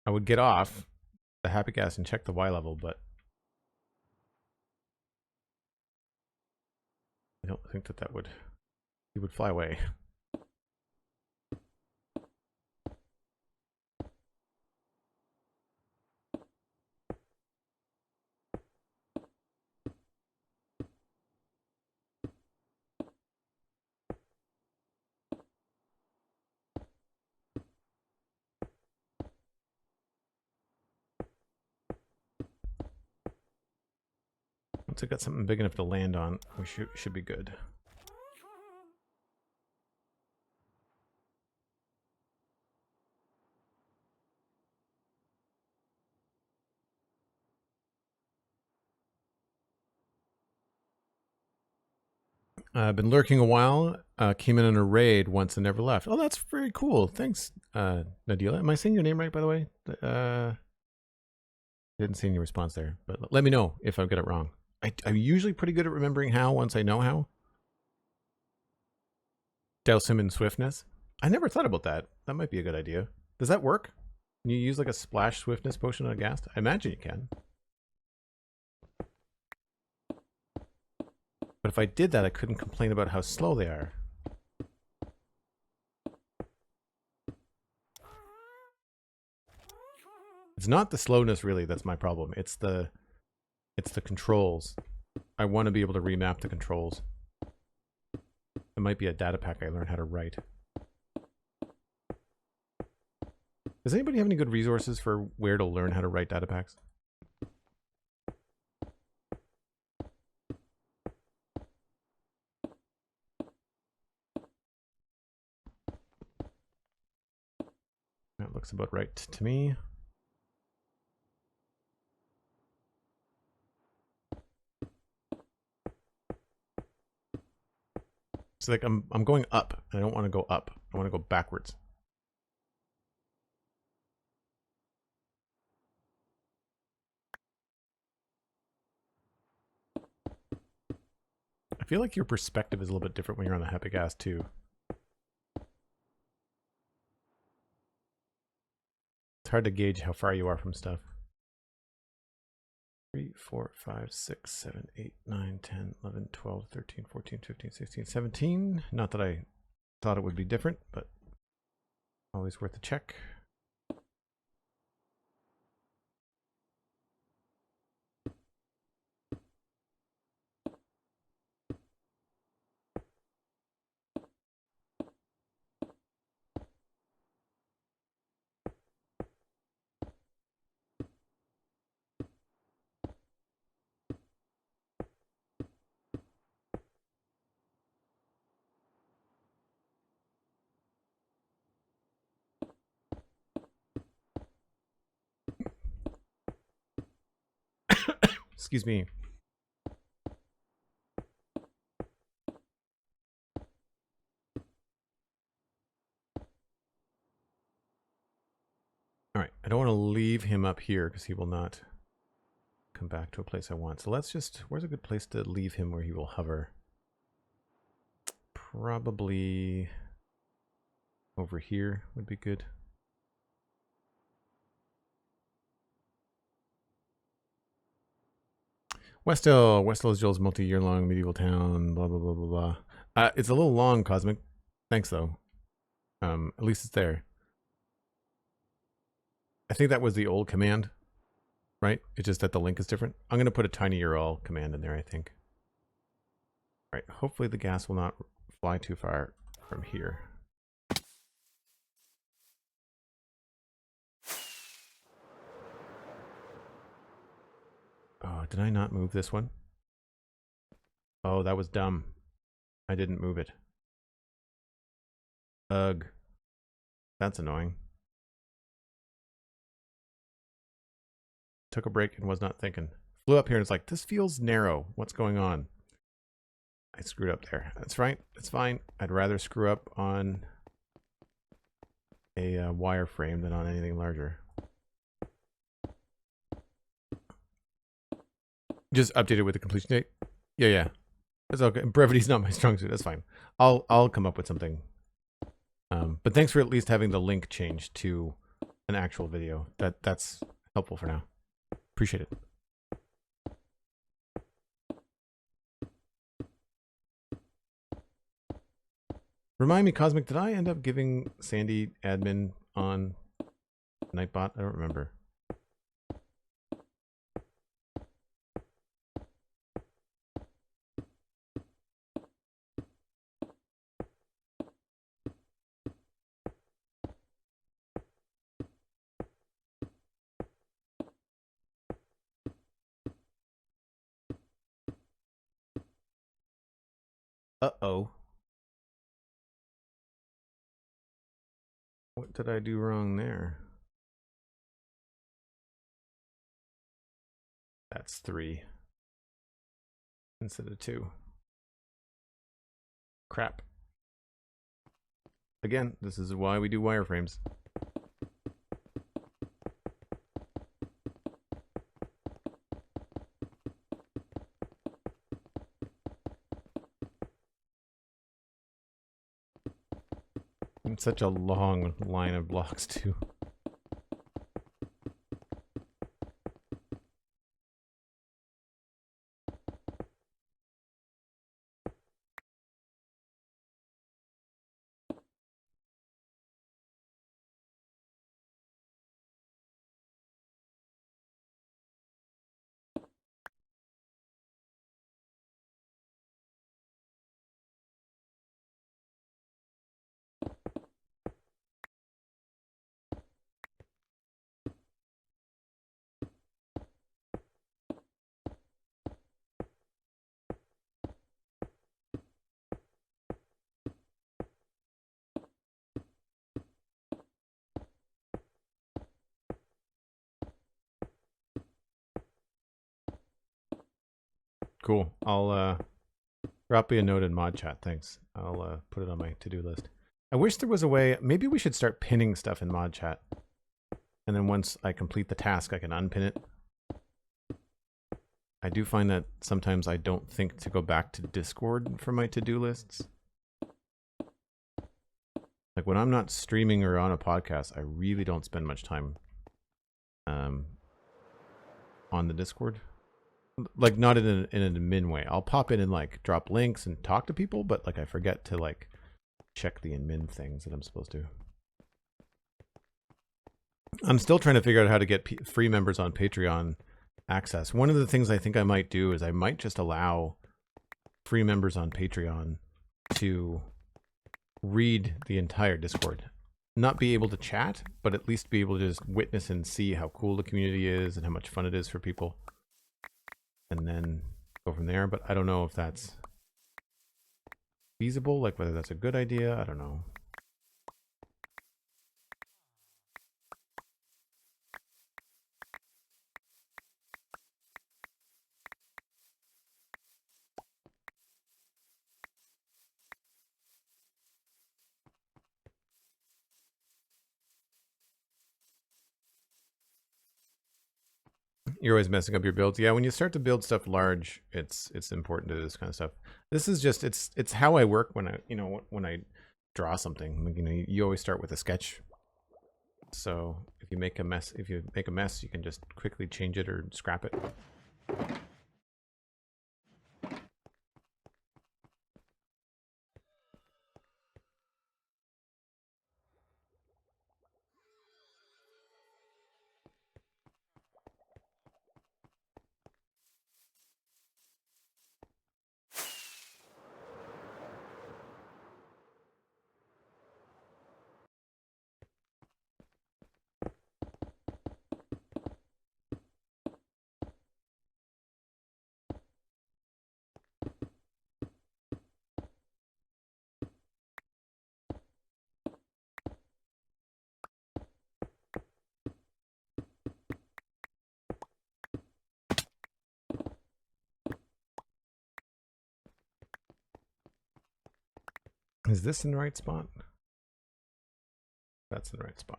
I would get off the happy gas and check the Y level, but I don't think that would, he would fly away. Once I got something big enough to land on, we should be good. I've been lurking a while. Came in on a raid once and never left. Oh, that's very cool. Thanks, Nadila. Am I saying your name right, by the way? Didn't see any response there, but let me know if I've got it wrong. I'm usually pretty good at remembering how once I know how. Douse him in swiftness. I never thought about that. That might be a good idea. Does that work? Can you use like a splash swiftness potion on a ghast? I imagine you can. But if I did that, I couldn't complain about how slow they are. It's not the slowness really that's my problem. It's the controls. I want to be able to remap the controls. It might be a data pack I learned how to write. Does anybody have any good resources for where to learn how to write data packs? That looks about right to me. It's like I'm going up. I don't want to go up. I want to go backwards. feel like your perspective is a little bit different when you're on the Happy Gas too. It's hard to gauge how far you are from stuff. 3, 4, 5, 6, 7, 8, 9, 10, 11, 12, 13, 14, 15, 16, 17. Not that I thought it would be different, but always worth a check. Excuse me. All right, I don't want to leave him up here because he will not come back to a place I want. So let's just, where's a good place to leave him where he will hover? Probably over here would be good. Westhill. Westhill is Joel's multi-year-long medieval town, blah, blah, blah, blah, blah. It's a little long, Cosmic. Thanks, though. At least it's there. I think that was the old command, right? It's just that the link is different. I'm going to put a tiny URL command in there, I think. All right, hopefully the gas will not fly too far from here. Oh, did I not move this one? Oh, that was dumb. I didn't move it. Ugh. That's annoying. Took a break and was not thinking. Flew up here and it's like, this feels narrow. What's going on? I screwed up there. That's right. It's fine. I'd rather screw up on a wireframe than on anything larger. Just update it with the completion date. Yeah. That's okay. Brevity's not my strong suit. That's fine. I'll come up with something. But thanks for at least having the link changed to an actual video. That's helpful for now. Appreciate it. Remind me, Cosmic, did I end up giving Sandy admin on Nightbot? I don't remember. Uh-oh. What did I do wrong there? That's 3 instead of 2. Crap. Again, this is why we do wireframes. Such a long line of blocks too. Cool. I'll drop you a note in mod chat. Thanks. I'll put it on my to-do list. I wish there was a way. Maybe we should start pinning stuff in mod chat. And then once I complete the task, I can unpin it. I do find that sometimes I don't think to go back to Discord for my to-do lists. Like when I'm not streaming or on a podcast, I really don't spend much time on the Discord. Like not in an admin way. I'll pop in and like drop links and talk to people, but like I forget to like check the admin things that I'm supposed to. I'm still trying to figure out how to get free members on Patreon access. One of the things I think I might do is I might just allow free members on Patreon to read the entire Discord. Not be able to chat, but at least be able to just witness and see how cool the community is and how much fun it is for people. And then go from there. But I don't know if that's feasible, like whether that's a good idea. I don't know. You're always messing up your builds. Yeah, when you start to build stuff large, it's important to do this kind of stuff. This is just it's how I work when I draw something. You always start with a sketch. So if you make a mess, you can just quickly change it or scrap it. Is this in the right spot? That's in the right spot.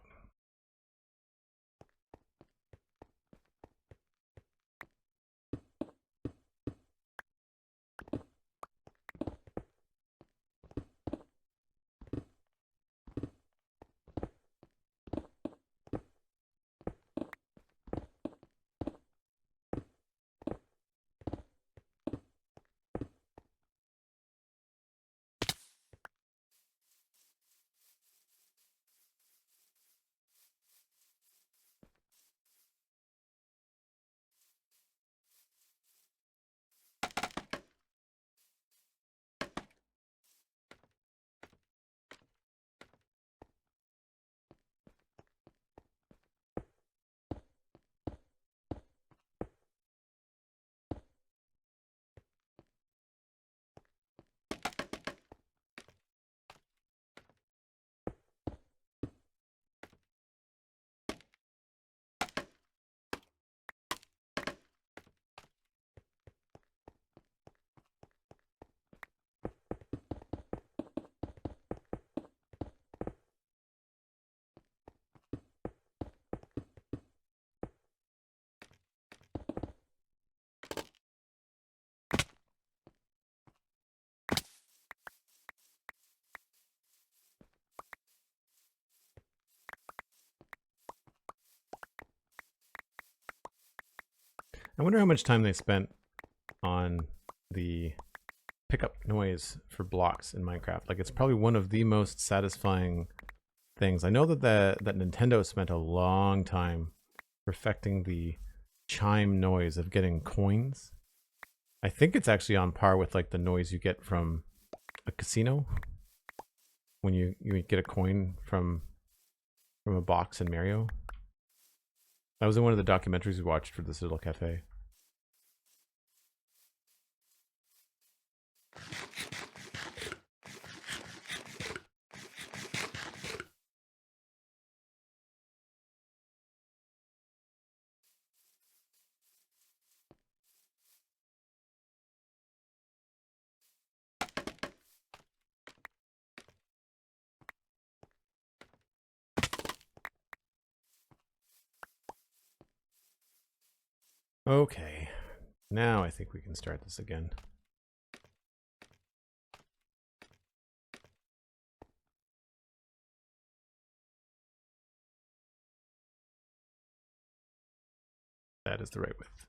I wonder how much time they spent on the pickup noise for blocks in Minecraft. Like it's probably one of the most satisfying things. I know that that Nintendo spent a long time perfecting the chime noise of getting coins. I think it's actually on par with like the noise you get from a casino when you get a coin from a box in Mario. That was in one of the documentaries we watched for the Citadel Cafe. Okay. Now I think we can start this again. That is the right width.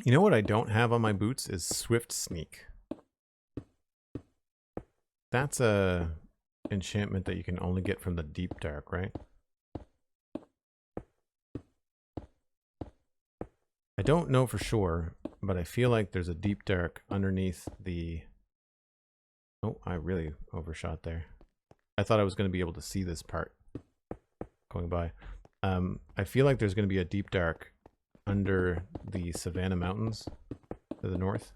You know what I don't have on my boots is Swift Sneak. That's a enchantment that you can only get from the Deep Dark, right? I don't know for sure, but I feel like there's a Deep Dark underneath the... Oh, I really overshot there. I thought I was going to be able to see this part going by. I feel like there's going to be a Deep Dark under the Savannah Mountains to the north.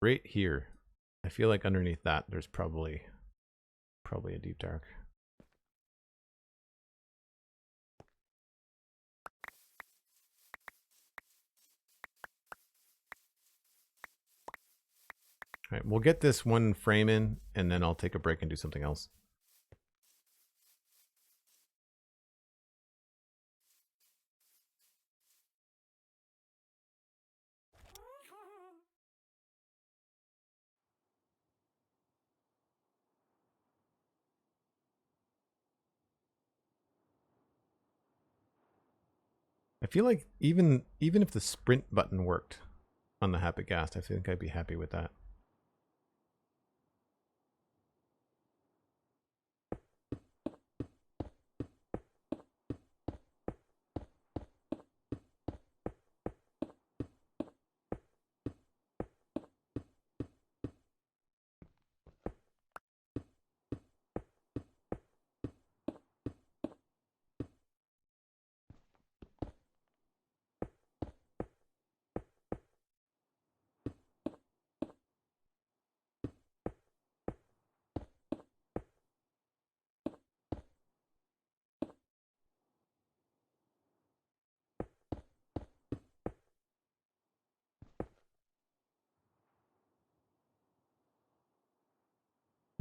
Right here. I feel like underneath that there's probably a Deep Dark. All right, we'll get this one frame in, and then I'll take a break and do something else. I feel like even if the sprint button worked on the Hapagast, I think I'd be happy with that.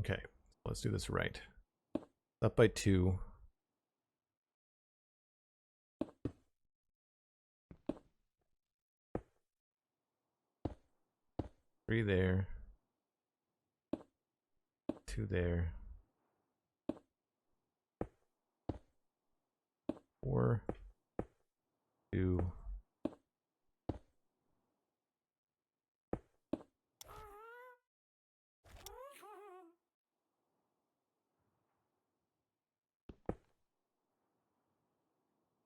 Okay, let's do this right. Up by 2. Three there. 2 there. 4. 2.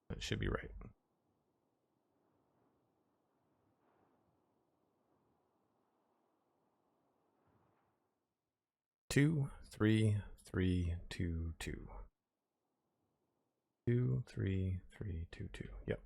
That should be right. Two, 3, 3, 2, 2. 2, 3, 3, 2, 2. Yep.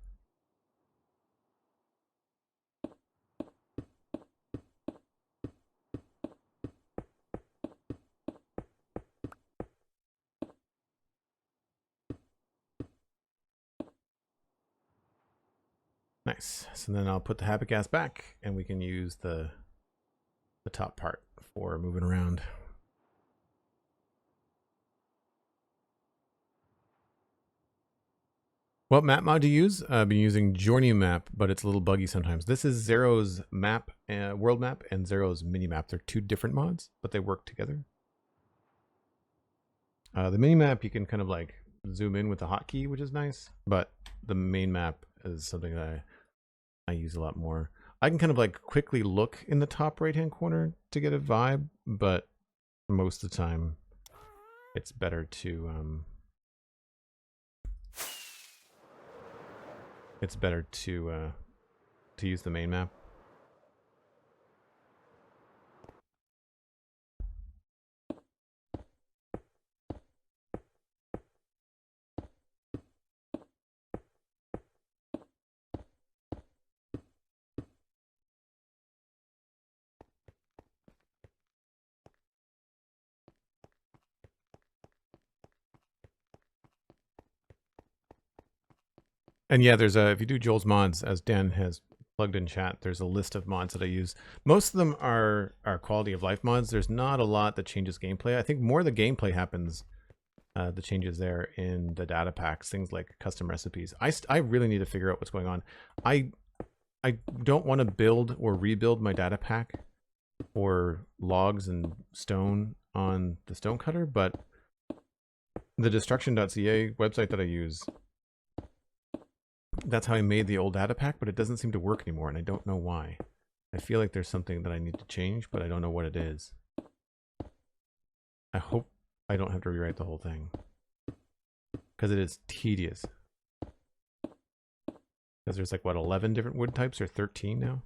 Nice. So then I'll put the Hapagast back, and we can use the top part for moving around. What map mod do you use? I've been using Journey map, but it's a little buggy sometimes. This is Zero's map, world map, and Zero's mini map. They're 2 different mods, but they work together. The mini map you can kind of like zoom in with the hotkey, which is nice, but the main map is something that I use a lot more. I can kind of like quickly look in the top right hand corner to get a vibe, but most of the time it's better to use the main map. And yeah, there's if you do Joel's mods, as Dan has plugged in chat, there's a list of mods that I use. Most of them are quality of life mods. There's not a lot that changes gameplay. I think more the gameplay happens, the changes there in the data packs, things like custom recipes. I really need to figure out what's going on. I don't want to build or rebuild my data pack or logs and stone on the stonecutter, but the destruction.ca website that I use, that's how I made the old data pack, but it doesn't seem to work anymore, and I don't know why. I feel like there's something that I need to change, but I don't know what it is. I hope I don't have to rewrite the whole thing, because it is tedious. Because there's like, what, 11 different wood types, or 13 now?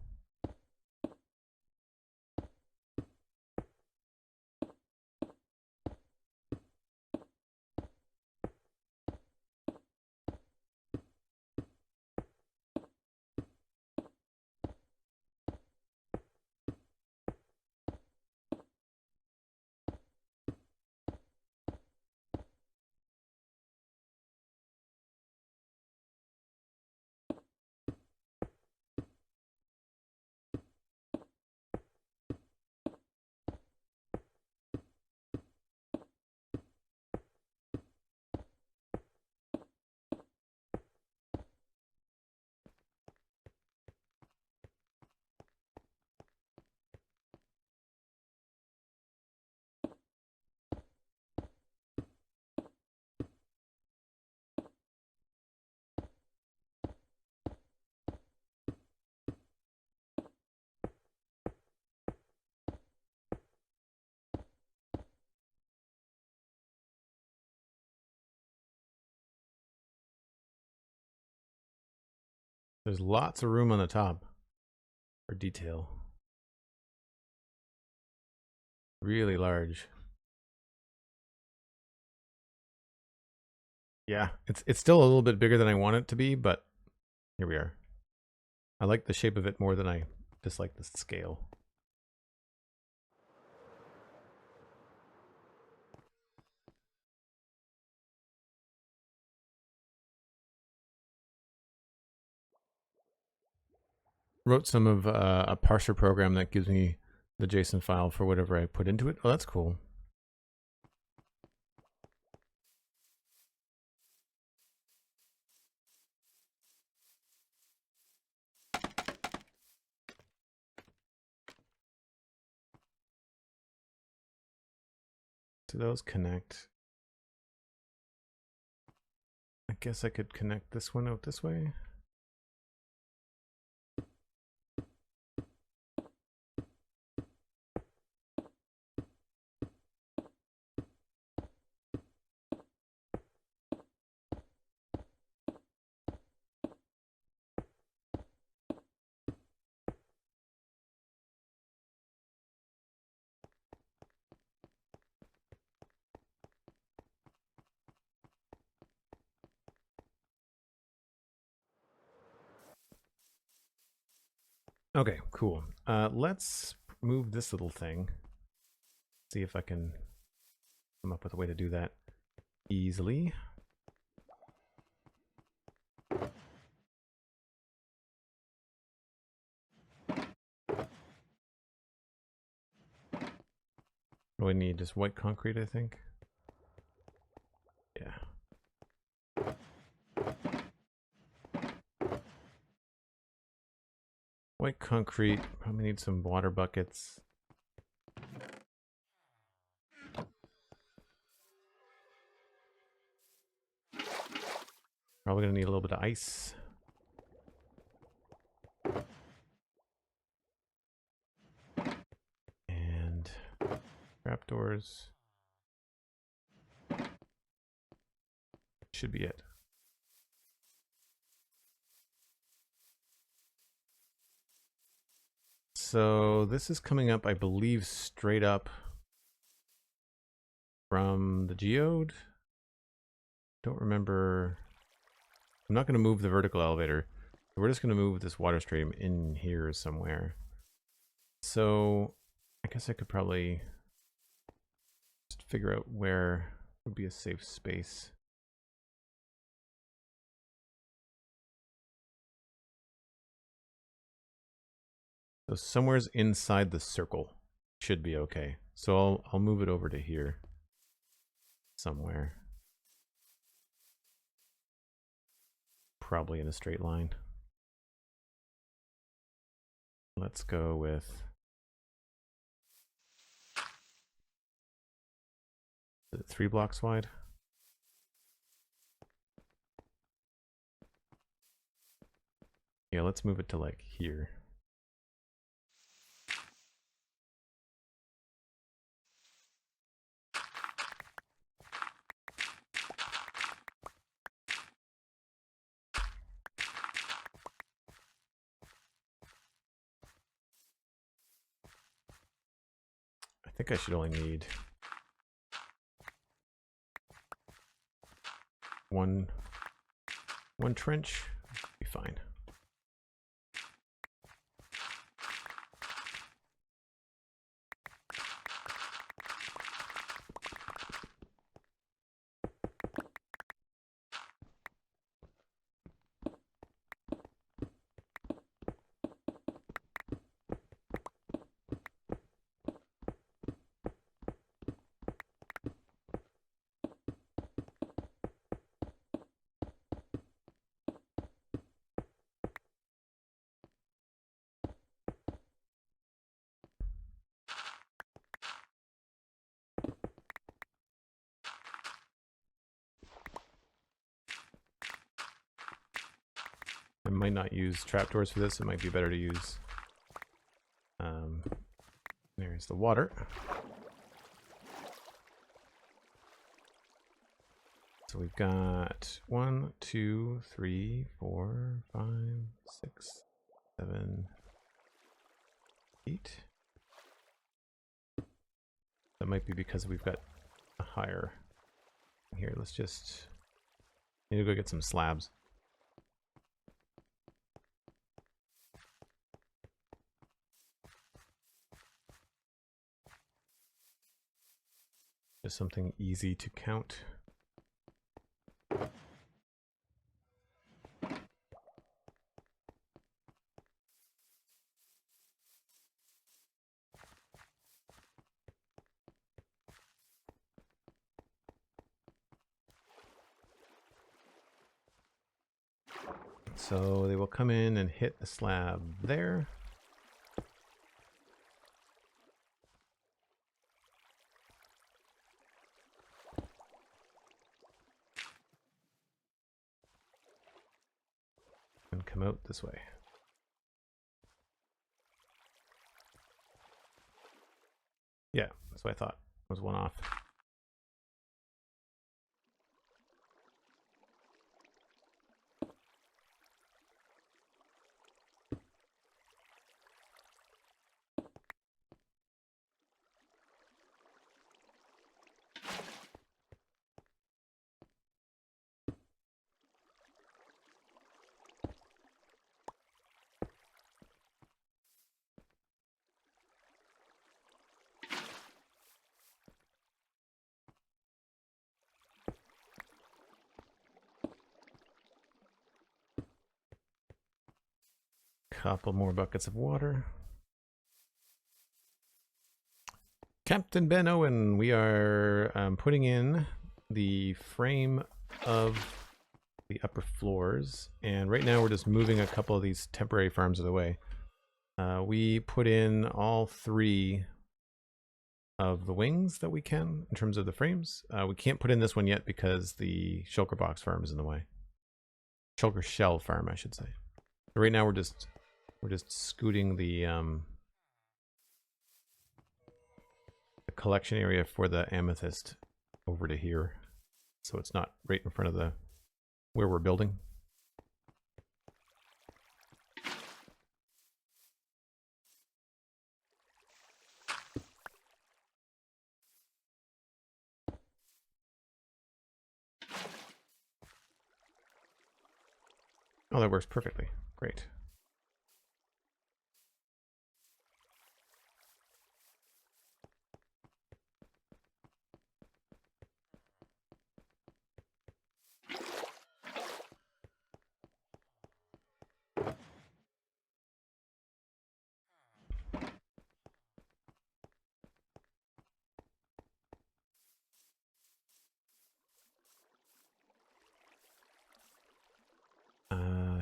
There's lots of room on the top for detail. Really large. Yeah, it's still a little bit bigger than I want it to be, but here we are. I like the shape of it more than I dislike the scale. Wrote some of a parser program that gives me the JSON file for whatever I put into it. Oh, that's cool. Do those connect? I guess I could connect this one out this way. Okay, cool. Let's move this little thing. See if I can come up with a way to do that easily. What do I need? Just white concrete, I think. Yeah. White concrete. Probably need some water buckets. Probably gonna need a little bit of ice. And trapdoors. Should be it. So this is coming up, I believe, straight up from the geode. Don't remember. I'm not going to move the vertical elevator. We're just going to move this water stream in here somewhere. So I guess I could probably just figure out where would be a safe space. So somewhere's inside the circle should be okay. So I'll move it over to here somewhere. Probably in a straight line. Let's go with 3 blocks wide. Yeah, let's move it to like here. I think I should only need one trench. Be fine. I might not use trapdoors for this. It might be better to use. There's the water. So we've got 1, 2, 3, 4, 5, 6, 7, 8. That might be because we've got a higher. Here, let's just need to go get some slabs. Just something easy to count. So they will come in and hit the slab there. And come out this way. Yeah, that's what I thought. It was one off. Couple more buckets of water. Captain Ben Owen, we are putting in the frame of the upper floors, and right now we're just moving a couple of these temporary farms of the way. We put in all 3 of the wings that we can in terms of the frames. We can't put in this one yet because the shulker box farm is in the way. Shulker shell farm, I should say. So right now we're just scooting the collection area for the amethyst over to here, so it's not right in front of the where we're building. Oh, that works perfectly. Great.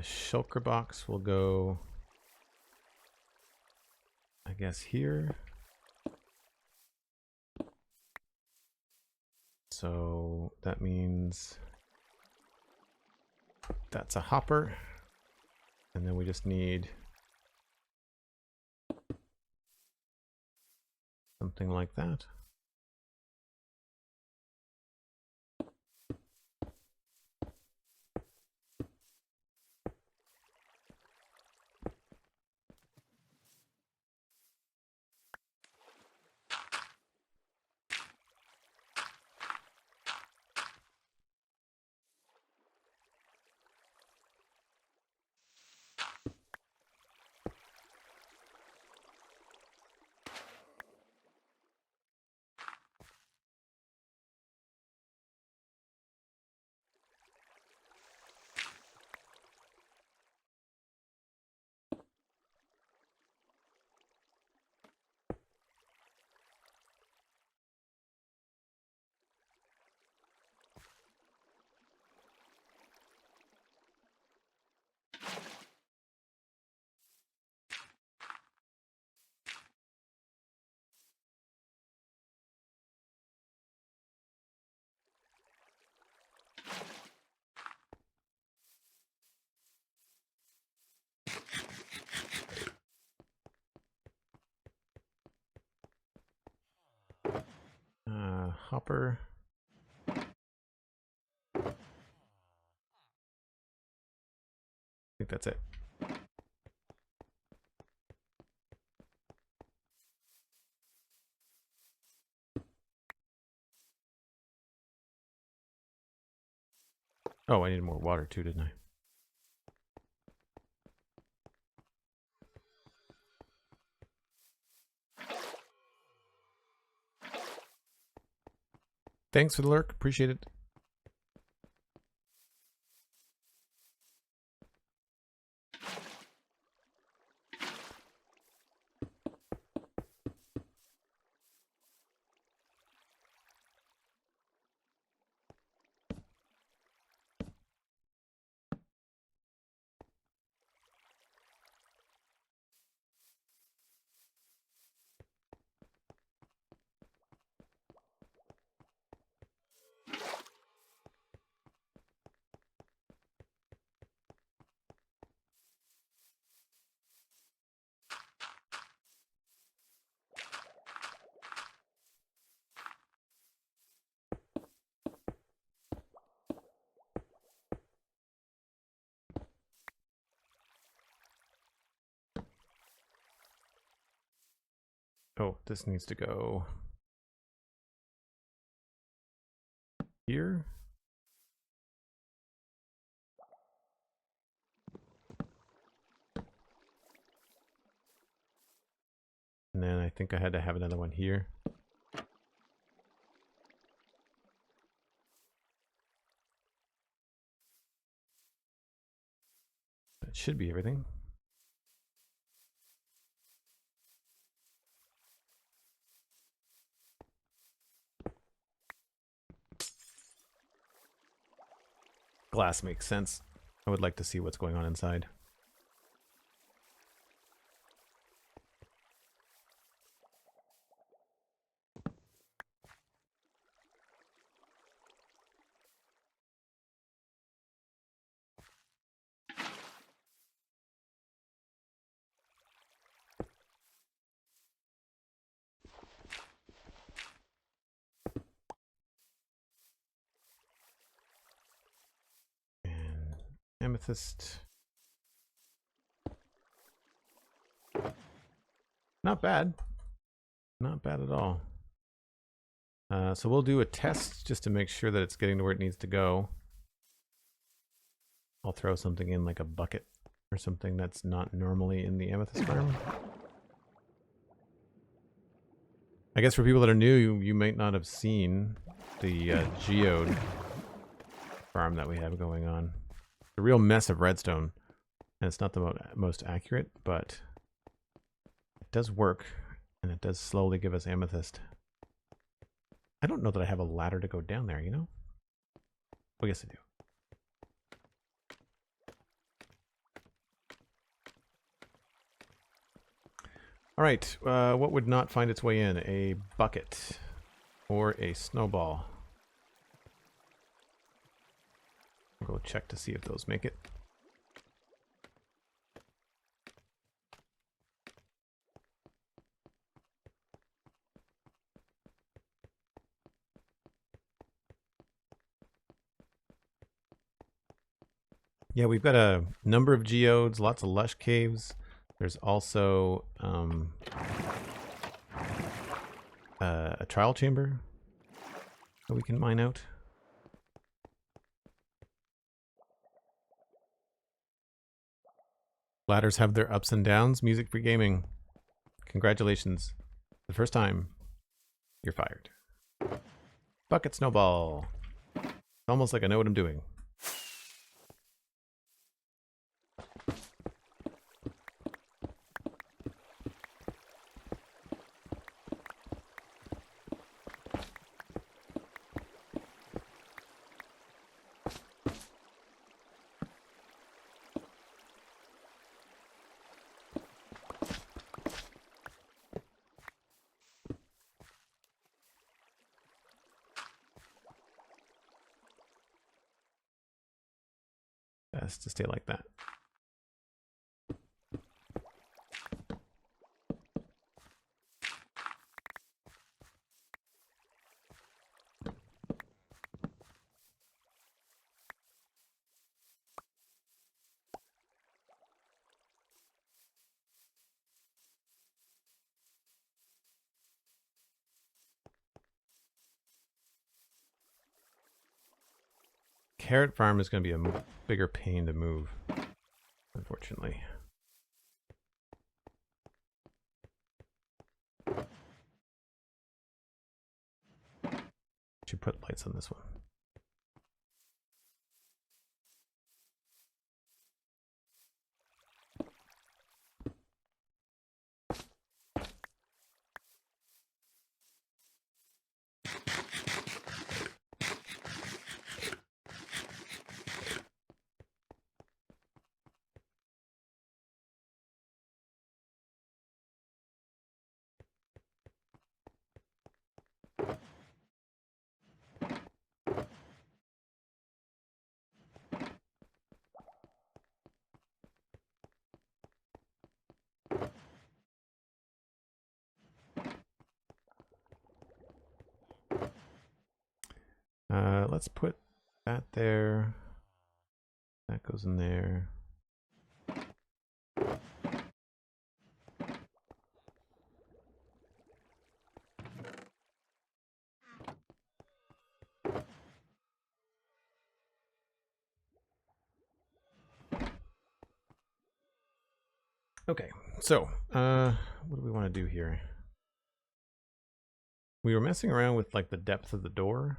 shulker box will go, I guess, here. So that means that's a hopper. And then we just need something like that. Hopper. I think that's it. Oh, I needed more water too, didn't I? Thanks for the lurk. Appreciate it. Oh, this needs to go here. And then I think I had to have another one here. That should be everything. Glass makes sense. I would like to see what's going on inside. Amethyst. Not bad. Not bad at all. So we'll do a test just to make sure that it's getting to where it needs to go. I'll throw something in like a bucket or something that's not normally in the amethyst farm. I guess for people that are new, you might not have seen the geode farm that we have going on. A real mess of redstone, and it's not the most accurate, but it does work, and it does slowly give us amethyst. I don't know that I have a ladder to go down there, you know? Oh, yes I do. All right, what would not find its way in? A bucket or a snowball? I'll go check to see if those make it. Yeah, we've got a number of geodes, lots of lush caves. There's also a trial chamber that we can mine out. Ladders have their ups and downs. Music for gaming. Congratulations. The first time, you're fired. Bucket snowball. Almost like I know what I'm doing. Best to stay like that. Carrot farm is going to be a bigger pain to move, unfortunately. Should put lights on this one. Let's put that there. That goes in there. Okay, so what do we want to do here? We were messing around with like the depth of the door.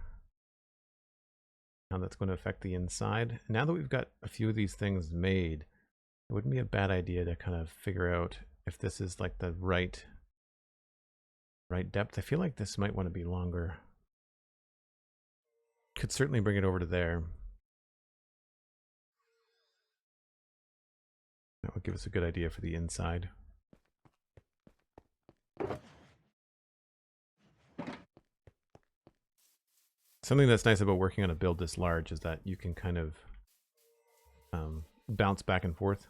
How that's going to affect the inside. Now that we've got a few of these things made, it wouldn't be a bad idea to kind of figure out if this is like the right depth. I feel like this might want to be longer. Could certainly bring it over to there. That would give us a good idea for the inside. Something that's nice about working on a build this large is that you can kind of bounce back and forth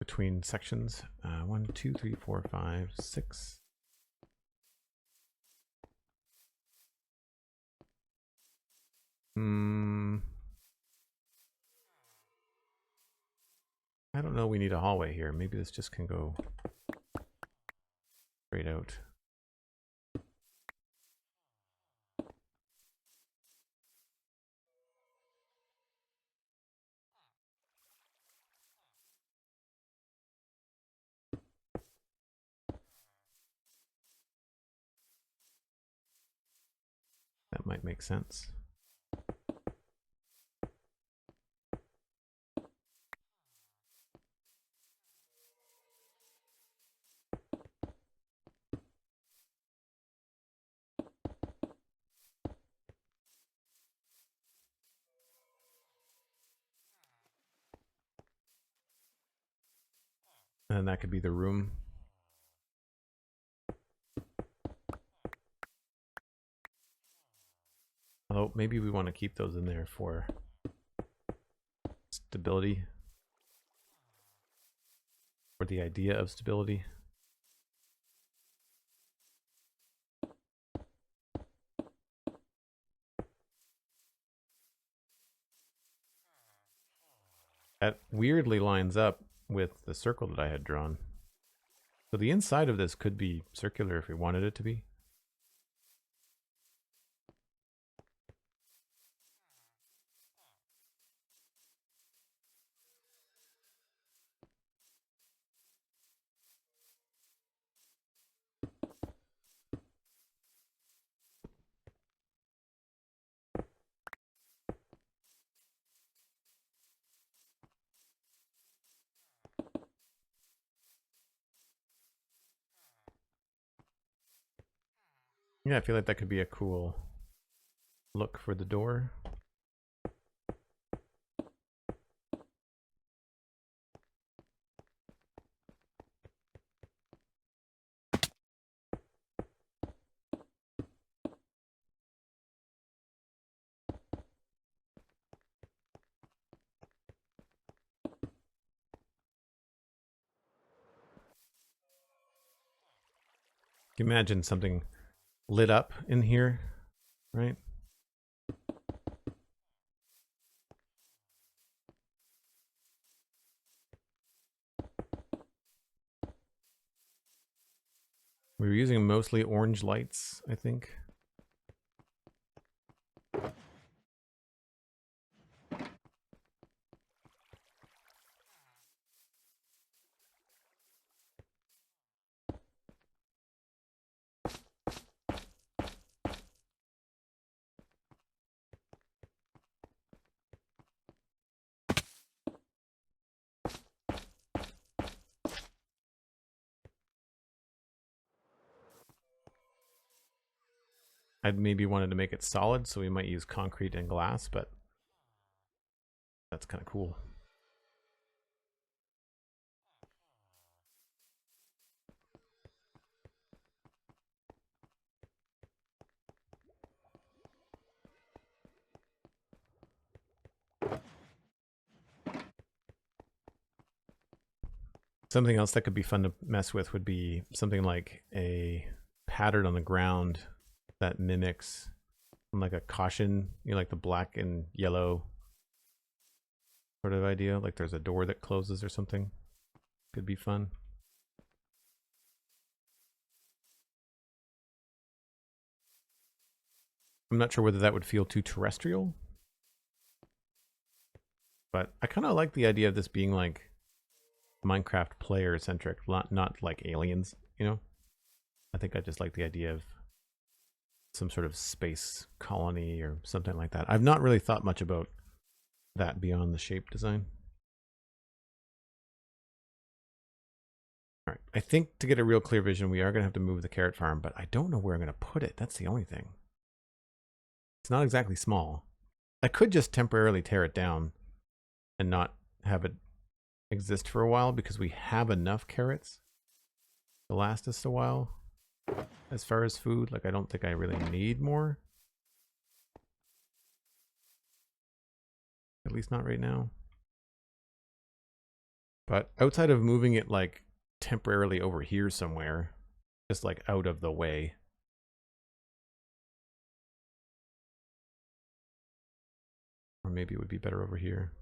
between sections. 1, 2, 3, 4, 5, 6. I don't know, we need a hallway here. Maybe this just can go straight out. That might make sense. And then that could be the room. Although maybe we want to keep those in there for stability. Or the idea of stability. That weirdly lines up with the circle that I had drawn. So the inside of this could be circular if we wanted it to be. Yeah, I feel like that could be a cool look for the door. You can imagine something lit up in here, right? We were using mostly orange lights, I think. I'd maybe wanted to make it solid, so we might use concrete and glass, but that's kind of cool. Something else that could be fun to mess with would be something like a pattern on the ground that mimics like a caution, you know, like the black and yellow sort of idea. Like there's a door that closes or something. Could be fun. I'm not sure whether that would feel too terrestrial, but I kind of like the idea of this being like Minecraft player centric, not like aliens, you know? I think I just like the idea of some sort of space colony or something like that. I've not really thought much about that beyond the shape design. All right, I think to get a real clear vision, we are going to have to move the carrot farm, but I don't know where I'm going to put it. That's the only thing. It's not exactly small. I could just temporarily tear it down and not have it exist for a while because we have enough carrots to last us a while. As far as food, like I don't think I really need more. At least not right now. But outside of moving it like temporarily over here somewhere, just like out of the way. Or maybe it would be better over here.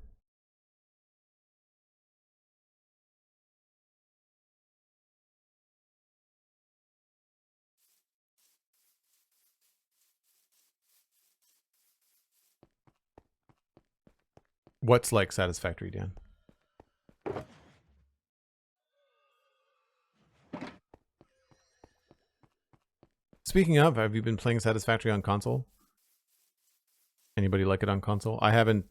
What's like satisfactory, Dan? Speaking of, have you been playing Satisfactory on console? Anybody like it on console? I haven't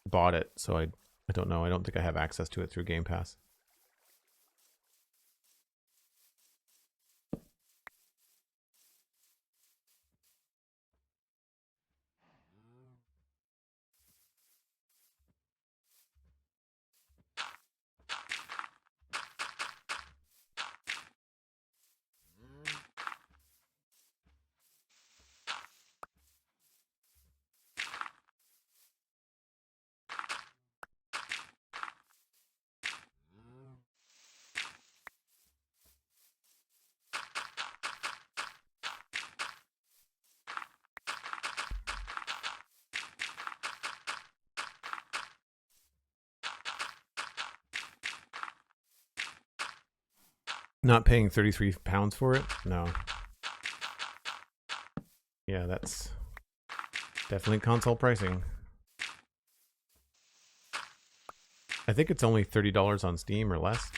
bought it, so I don't know. I don't think I have access to it through Game Pass. Not paying £33 for it? No. Yeah, that's definitely console pricing. I think it's only $30 on Steam or less.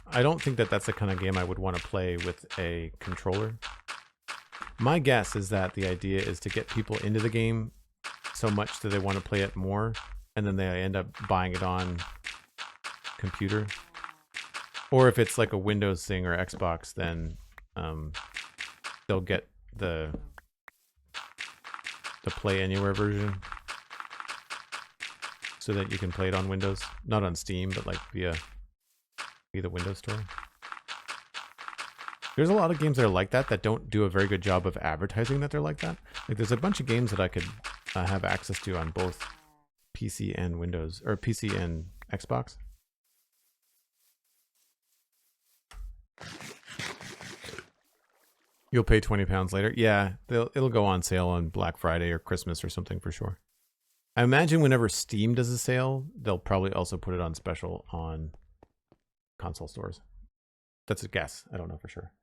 I don't think that that's the kind of game I would want to play with a controller. My guess is that the idea is to get people into the game so much that they want to play it more, and then they end up buying it on computer. Or if it's like a Windows thing or Xbox, then they'll get the Play Anywhere version so that you can play it on Windows. Not on Steam, but like via the Windows Store. There's a lot of games that are like that that don't do a very good job of advertising that they're like that. Like there's a bunch of games that I could have access to on both PC and Windows, or PC and Xbox. You'll pay £20 later. Yeah, it'll go on sale on Black Friday or Christmas or something for sure. I imagine whenever Steam does a sale, they'll probably also put it on special on console stores. That's a guess. I don't know for sure.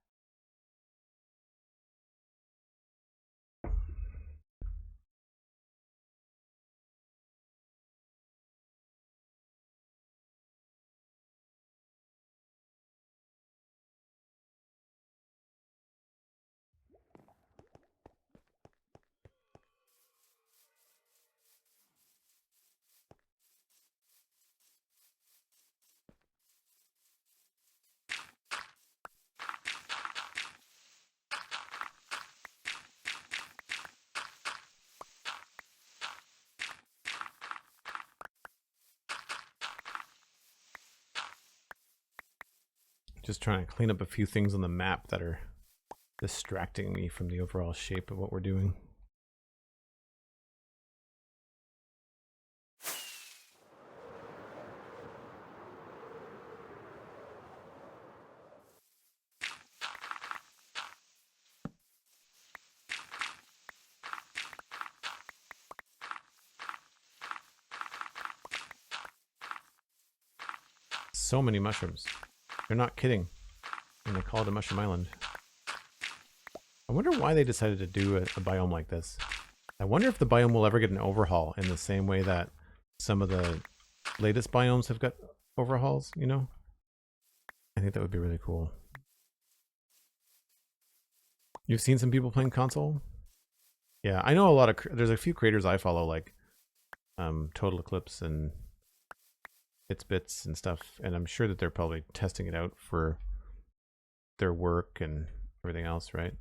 Just trying to clean up a few things on the map that are distracting me from the overall shape of what we're doing. So many mushrooms. They're not kidding when they call it a mushroom island. I wonder why they decided to do a biome like this. I wonder if the biome will ever get an overhaul in the same way that some of the latest biomes have got overhauls, you know? I think that would be really cool. You've seen some people playing console? Yeah, I know a lot of, there's a few creators I follow, like Total Eclipse and Bits and stuff, and I'm sure that they're probably testing it out for their work and everything else, right?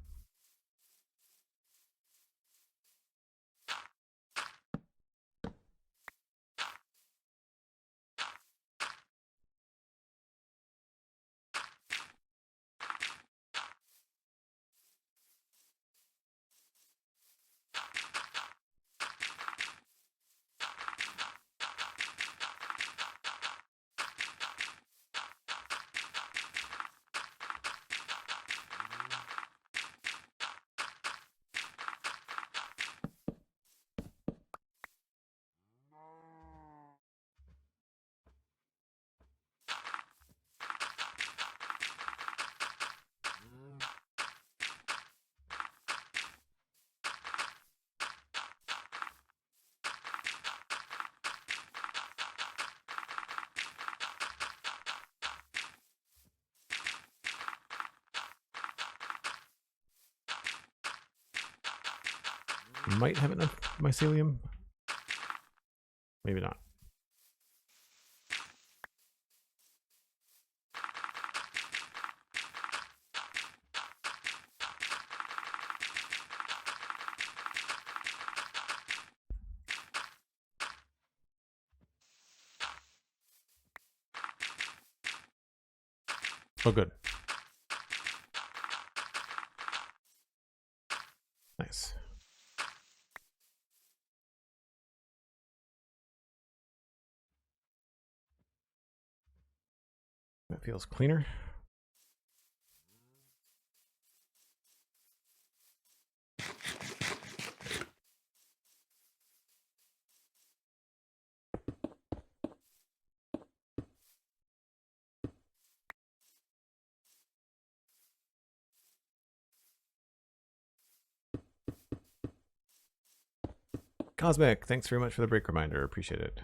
Might have enough mycelium. Maybe not. Oh, good. Nice. That feels cleaner. Cosmic, thanks very much for the break reminder. Appreciate it.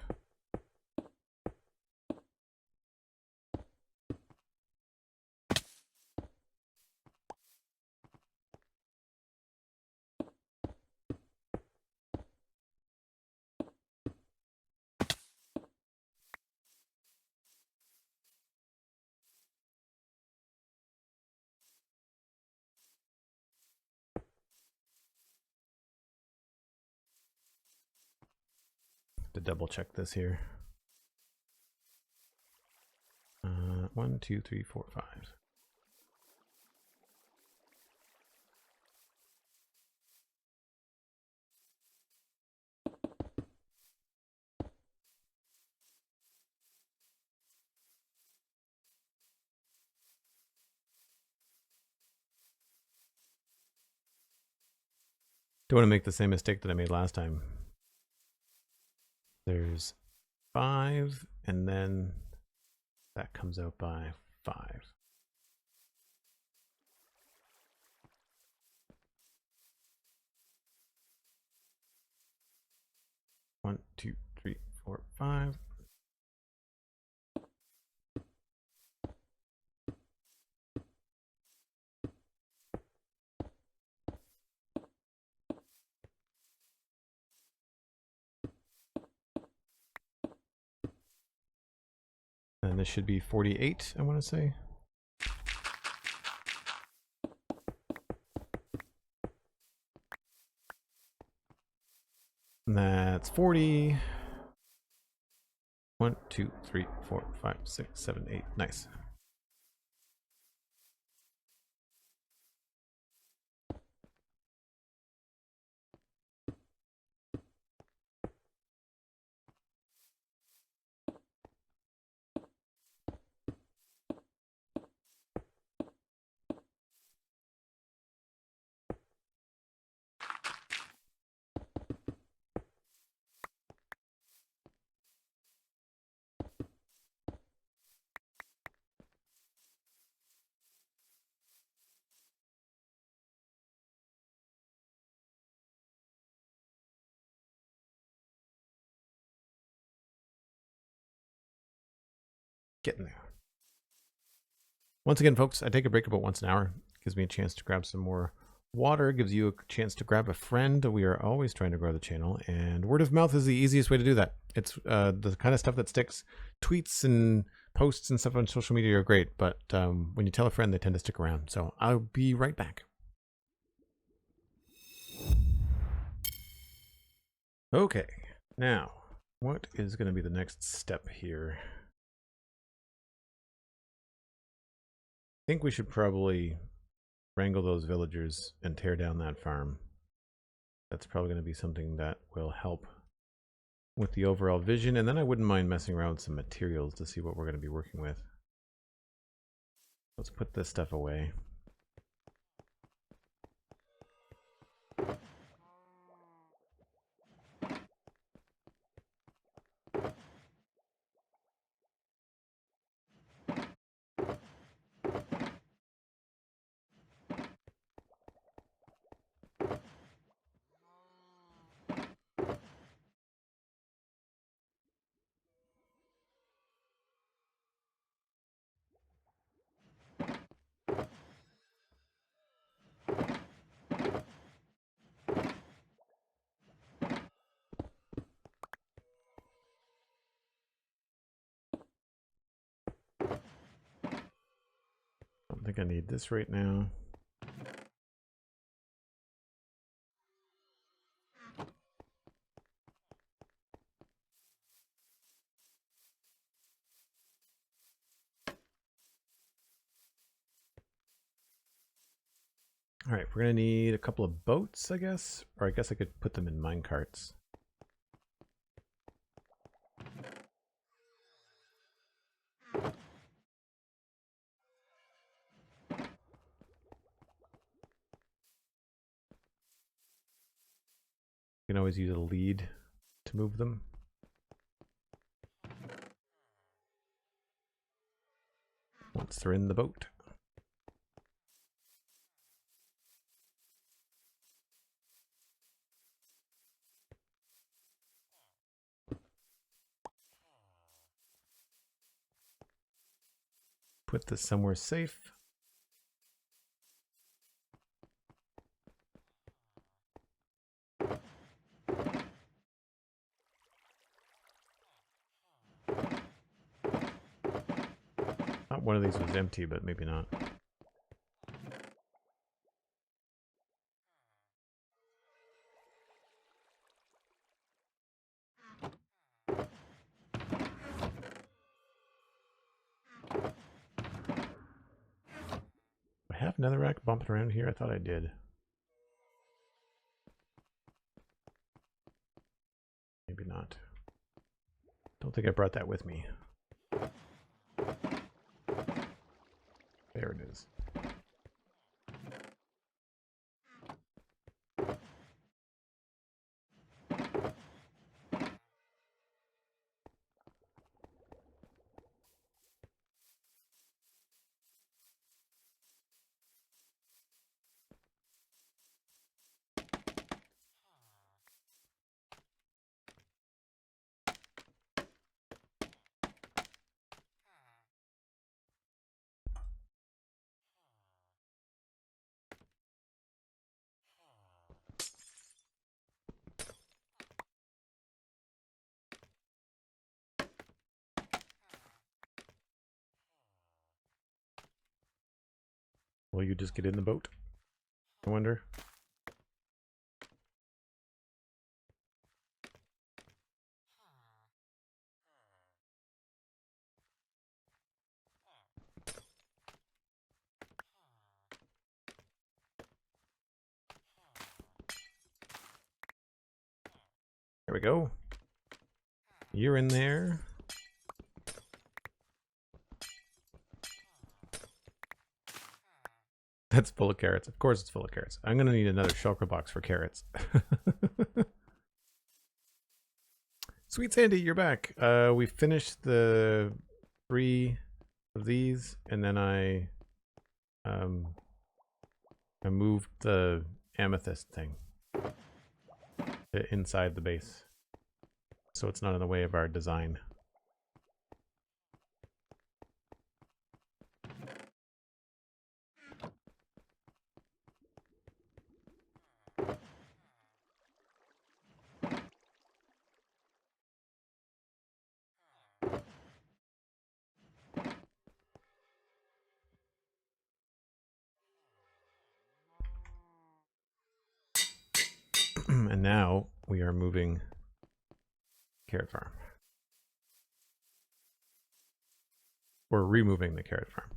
To double check this here. 1, 2, 3, 4, 5. Don't want to make the same mistake that I made last time. There's 5, and then that comes out by 5. One, 2, 3, 4, 5. And this should be 48, I want to say. And that's 40. 1, 2, 3, 4, 5, 6, 7, 8. Nice. Getting there. Once again, folks, I take a break about once an hour. Gives me a chance to grab some more water. Gives you a chance to grab a friend. We are always trying to grow the channel, and word of mouth is the easiest way to do that. It's the kind of stuff that sticks. Tweets and posts and stuff on social media are great, but when you tell a friend, they tend to stick around. So I'll be right back. Okay, now what is going to be the next step here? I think we should probably wrangle those villagers and tear down that farm. That's probably going to be something that will help with the overall vision, and then I wouldn't mind messing around with some materials to see what we're going to be working with. Let's put this stuff away. I think I need this right now. All right, we're going to need a couple of boats, I guess. Or I guess I could put them in mine carts. You can always use a lead to move them. Once they're in the boat. put this somewhere safe. Thought one of these was empty, but maybe not. I have netherrack bumping around here? I thought I did. Maybe not. Don't think I brought that with me. There it is. Will you just get in the boat? I wonder. There we go. You're in there. That's full of carrots. Of course it's full of carrots. I'm going to need another shulker box for carrots. SweetSandi, you're back. We finished the 3 of these, and then I moved the amethyst thing inside the base, so it's not in the way of our design. And now we are moving carrot farm. We're removing the carrot farm.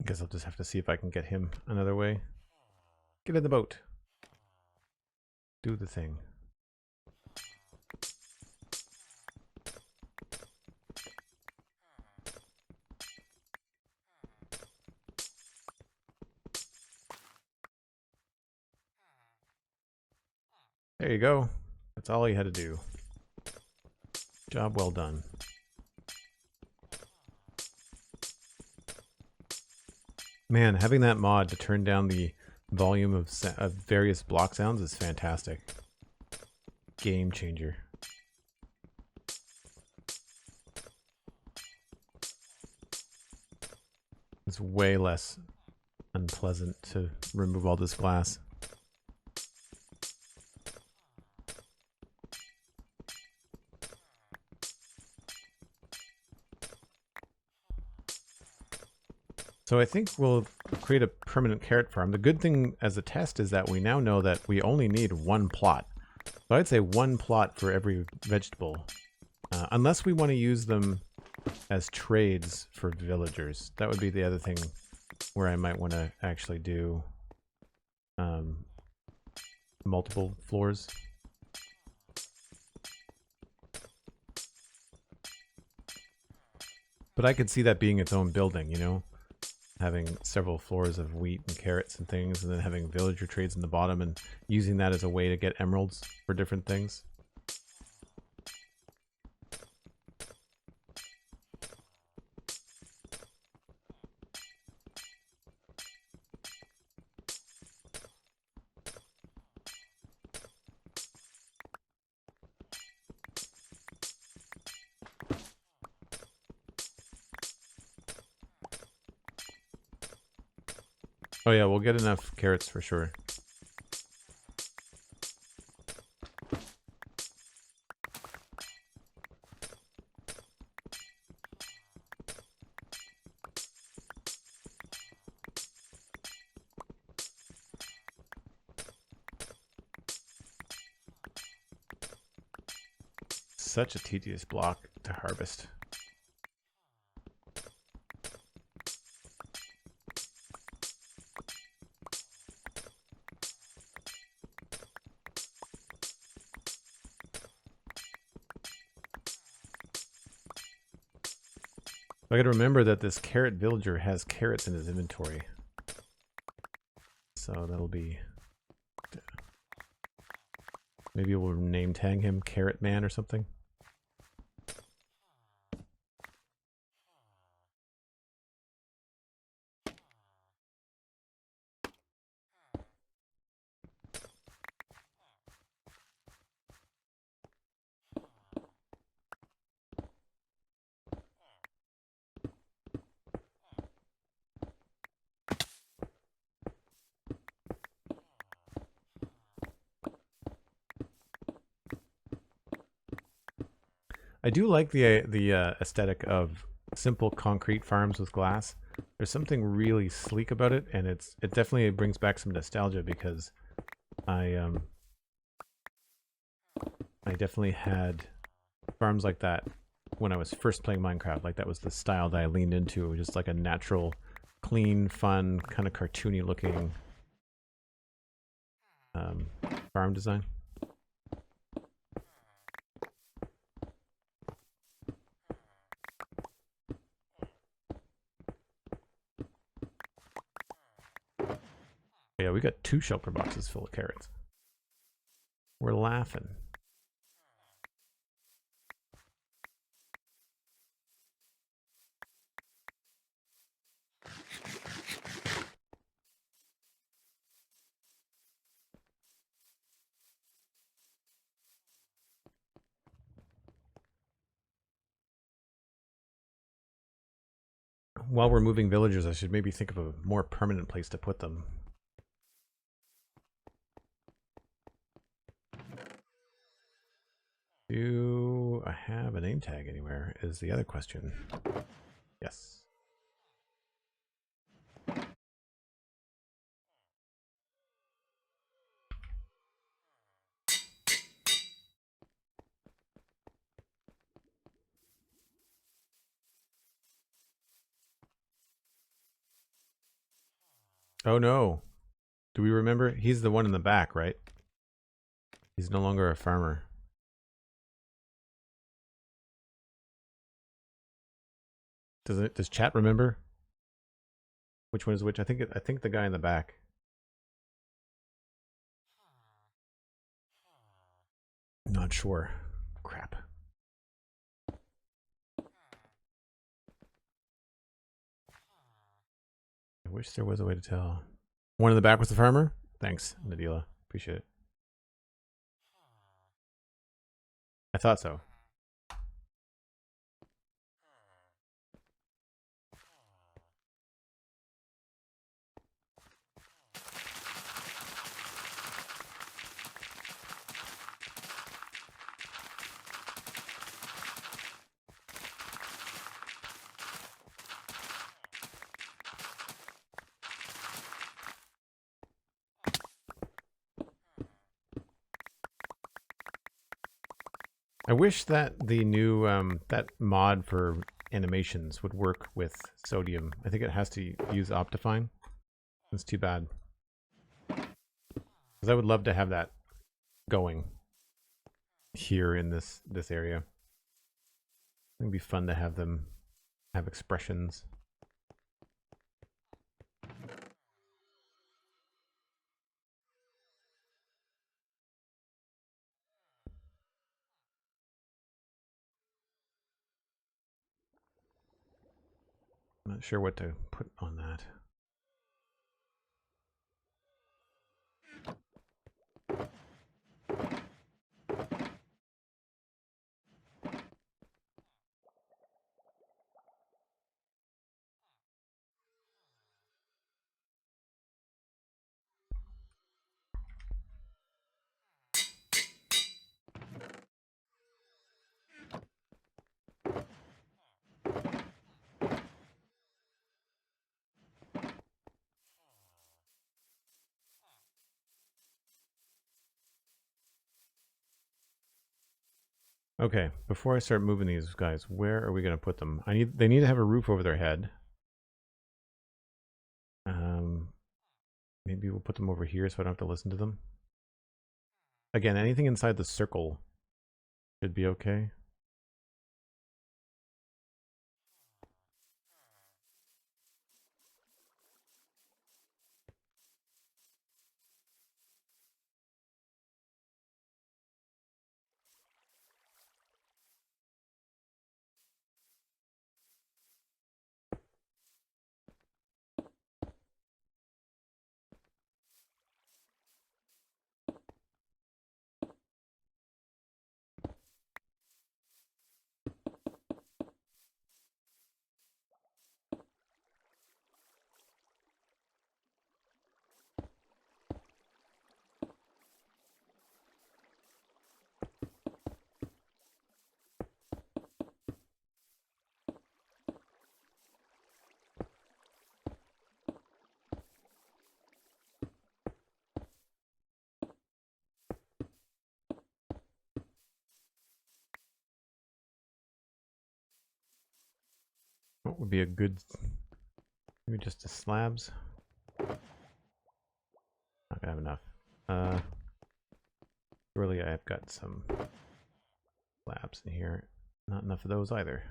I guess I'll just have to see if I can get him another way. Get in the boat. Do the thing. There you go. That's all you had to do. Job well done. Man, having that mod to turn down the volume of various block sounds is fantastic. Game changer. It's way less unpleasant to remove all this glass. So I think we'll create a permanent carrot farm. The good thing as a test is that we now know that we only need one plot. So I'd say one plot for every vegetable. Unless we want to use them as trades for villagers. That would be the other thing where I might want to actually do multiple floors. But I could see that being its own building, you know? Having several floors of wheat and carrots and things, and then having villager trades in the bottom and using that as a way to get emeralds for different things. Oh yeah, we'll get enough carrots for sure. Such a tedious block to harvest. I gotta remember that this carrot villager has carrots in his inventory. So that'll be... Maybe we'll name tag him Carrot Man or something. I do like the aesthetic of simple concrete farms with glass. There's something really sleek about it, and it definitely brings back some nostalgia because I definitely had farms like that when I was first playing Minecraft. Like that was the style that I leaned into. It was just like a natural, clean, fun, kind of cartoony looking farm design. Yeah, we got 2 shulker boxes full of carrots. We're laughing. While we're moving villagers, I should maybe think of a more permanent place to put them. Do I have a name tag anywhere is the other question. Yes. Oh no. Do we remember? He's the one in the back, right? He's no longer a farmer. Does chat remember? Which one is which? I think the guy in the back. Not sure. Crap. I wish there was a way to tell. One in the back with the farmer? Thanks, Nadila. Appreciate it. I thought so. I wish that the new that mod for animations would work with sodium. I think it has to use Optifine. It's too bad. Because I would love to have that going here in this area. It'd be fun to have them have expressions. I'm not sure what to put on that. Okay, before I start moving these guys, where are we going to put them? They need to have a roof over their head. Maybe we'll put them over here so I don't have to listen to them. Again, anything inside the circle should be okay. What would be a good... Maybe just the slabs? Not gonna have enough. Surely I've got some slabs in here. Not enough of those either.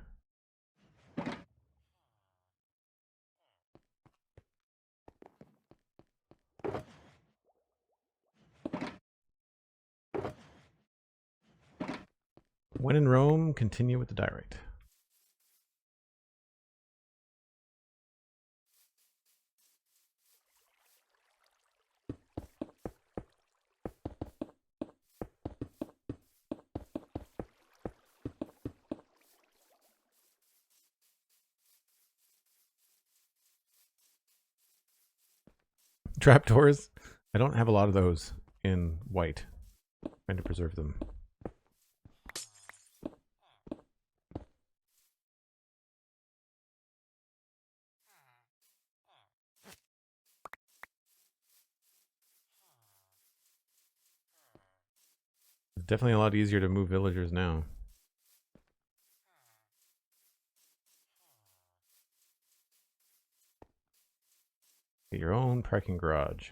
When in Rome, continue with the diorite. Trapdoors? I don't have a lot of those in white. I'm trying to preserve them. It's definitely a lot easier to move villagers now. Get your own parking garage.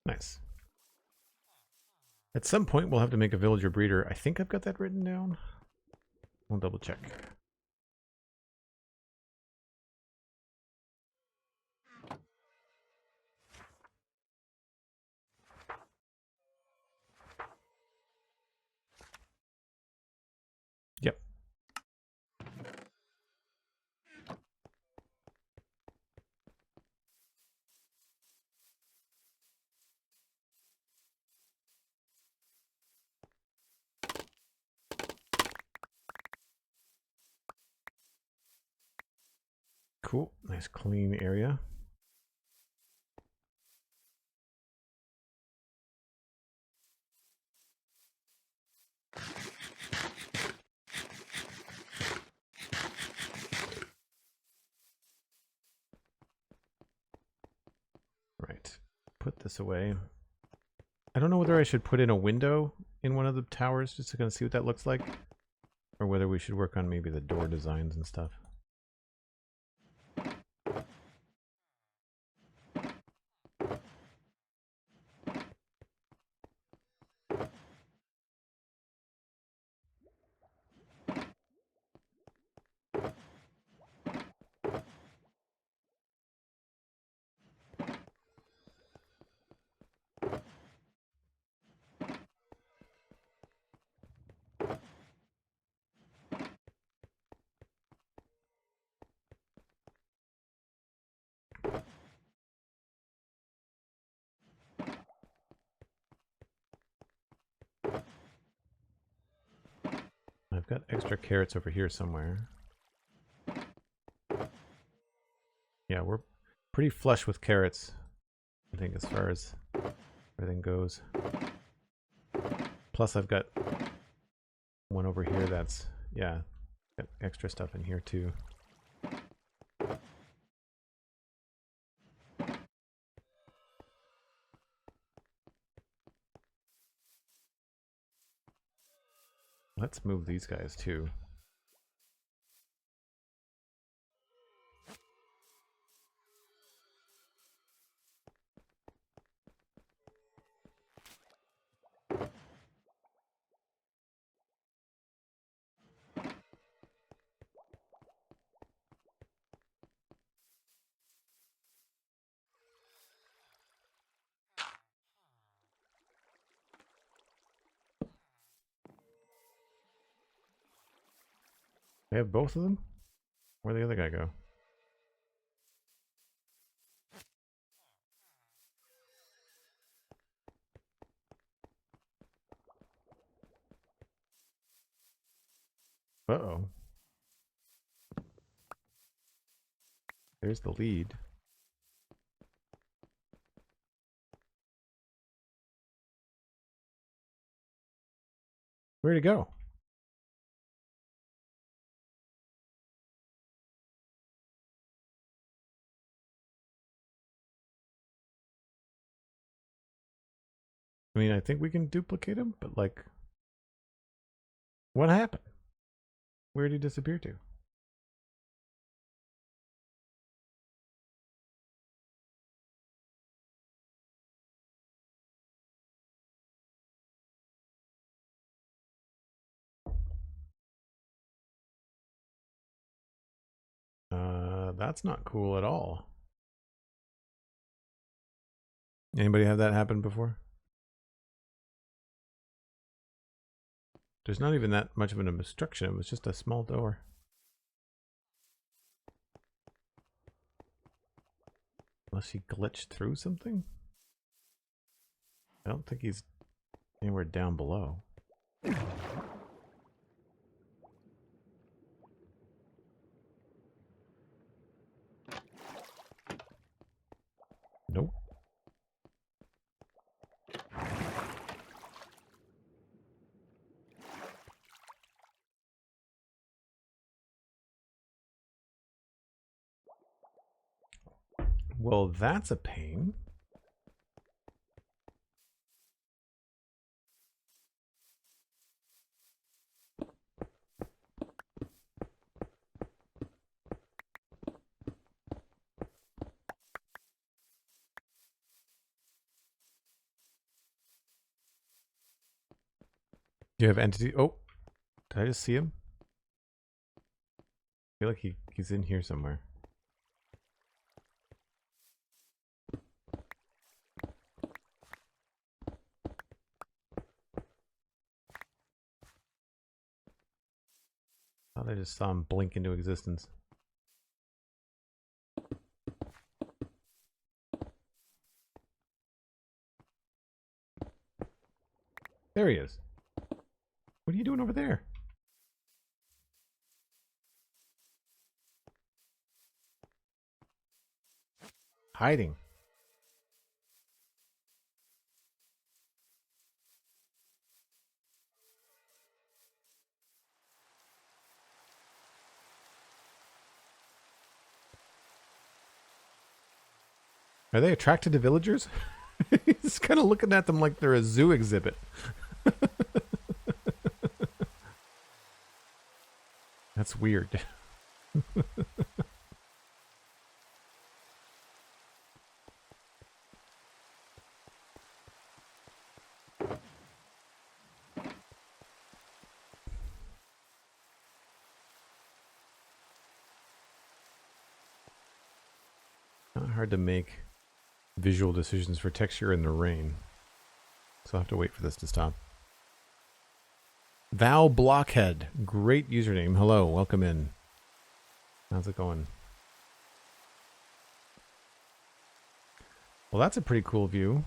Nice. At some point, we'll have to make a villager breeder. I think I've got that written down. We'll double check. Yep. Cool. Nice clean area. Right. Put this away. I don't know whether I should put in a window in one of the towers just to kind of see what that looks like, or whether we should work on maybe the door designs and stuff. I've got extra carrots over here somewhere. Yeah, we're pretty flush with carrots, I think, as far as everything goes. Plus I've got one over here that's, yeah, got extra stuff in here too. Let's move these guys too. They have both of them? Where'd the other guy go? Uh-oh. There's the lead. Where'd he go? I mean, I think we can duplicate him, but like, what happened? Where did he disappear to? That's not cool at all. Anybody have that happen before? There's not even that much of an obstruction. It was just a small door. Unless he glitched through something? I don't think he's anywhere down below. Nope. Well, that's a pain. Do you have entity? Oh, did I just see him? I feel like he's in here somewhere. I thought I just saw him blink into existence. There he is. What are you doing over there? Hiding. Are they attracted to villagers? He's kind of looking at them like they're a zoo exhibit. That's weird. Not hard to make visual decisions for texture in the rain. So I'll have to wait for this to stop. Thou Blockhead. Great username. Hello, welcome in. How's it going? Well, that's a pretty cool view.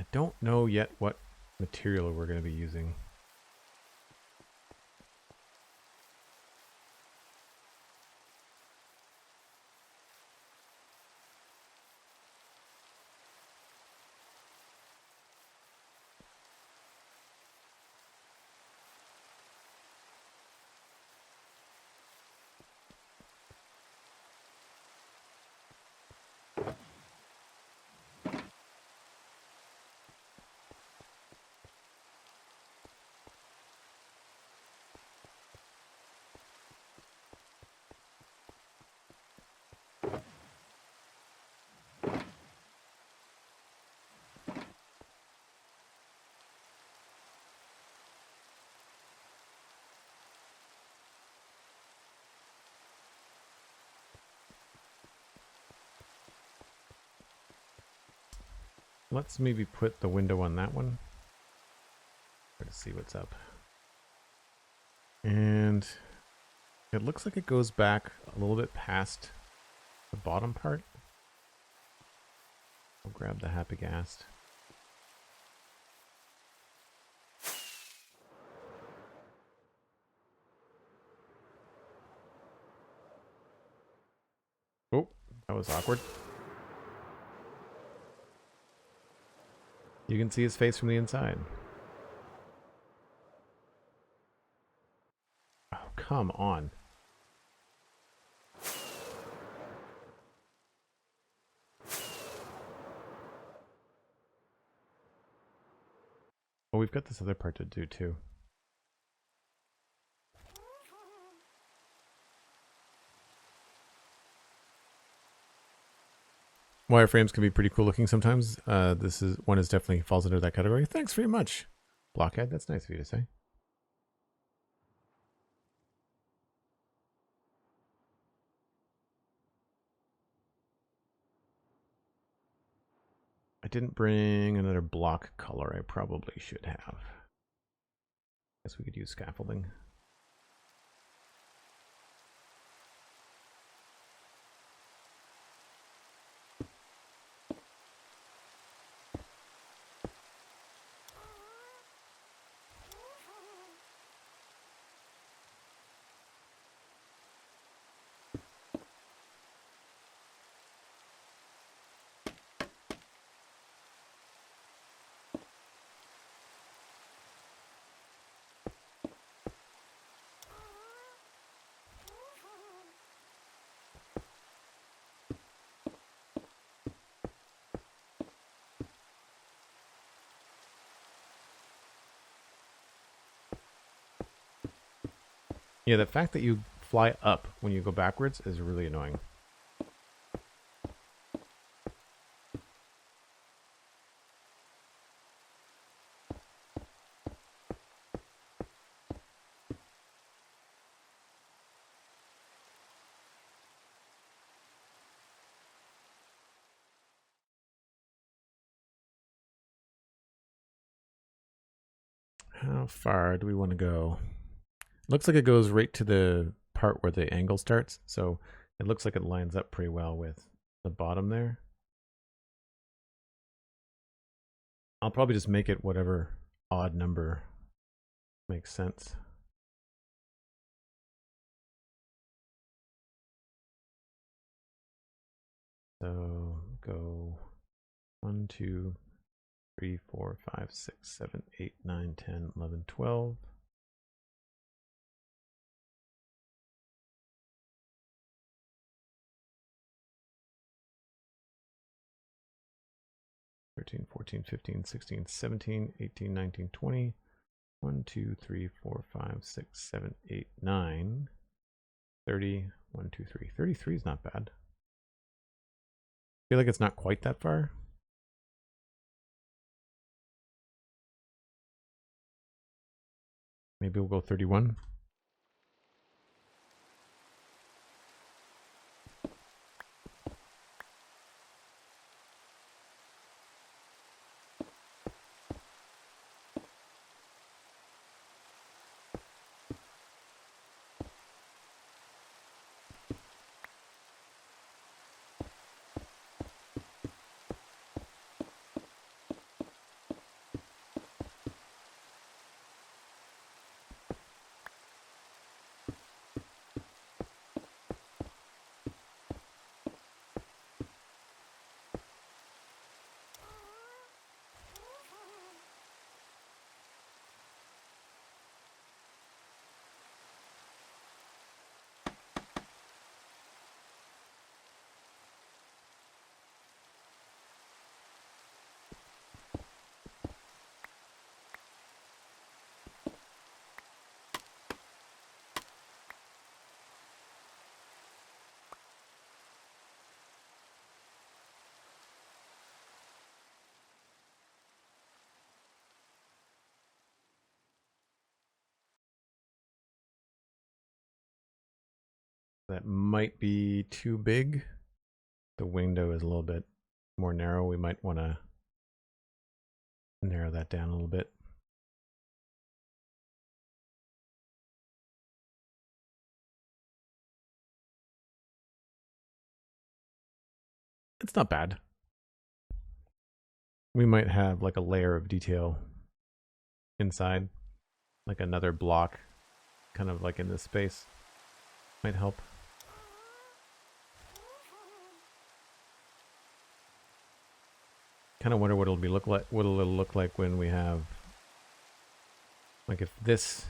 I don't know yet what material we're going to be using. Let's maybe put the window on that one. Let's see what's up. And it looks like it goes back a little bit past the bottom part. I'll grab the Happy-Gast. Oh, that was awkward. You can see his face from the inside. Oh, come on. Well, we've got this other part to do too. Wireframes can be pretty cool looking sometimes. This is one is definitely falls under that category. Thanks very much, Blockhead. That's nice of you to say. I didn't bring another block color. I probably should have. Guess we could use scaffolding. Yeah, the fact that you fly up when you go backwards is really annoying. How far do we want to go? Looks like it goes right to the part where the angle starts, so it looks like it lines up pretty well with the bottom there. I'll probably just make it whatever odd number makes sense. So go 1, 2, 3, 4, 5, 6, 7, 8, 9, 10, 11, 12. 13, 14, 15, 16, 17, 18, 19, 20. 1, 2, 3, 4, 5, 6, 7, 8, 9. 30. 1, 2, 3. 33 is not bad. I feel like it's not quite that far. Maybe we'll go 31. That might be too big. The window is a little bit more narrow. We might want to narrow that down a little bit. It's not bad. We might have like a layer of detail inside, like another block kind of like in this space. Might help. Kind of wonder what it'll be look like. What it'll look like when we have, like, if this.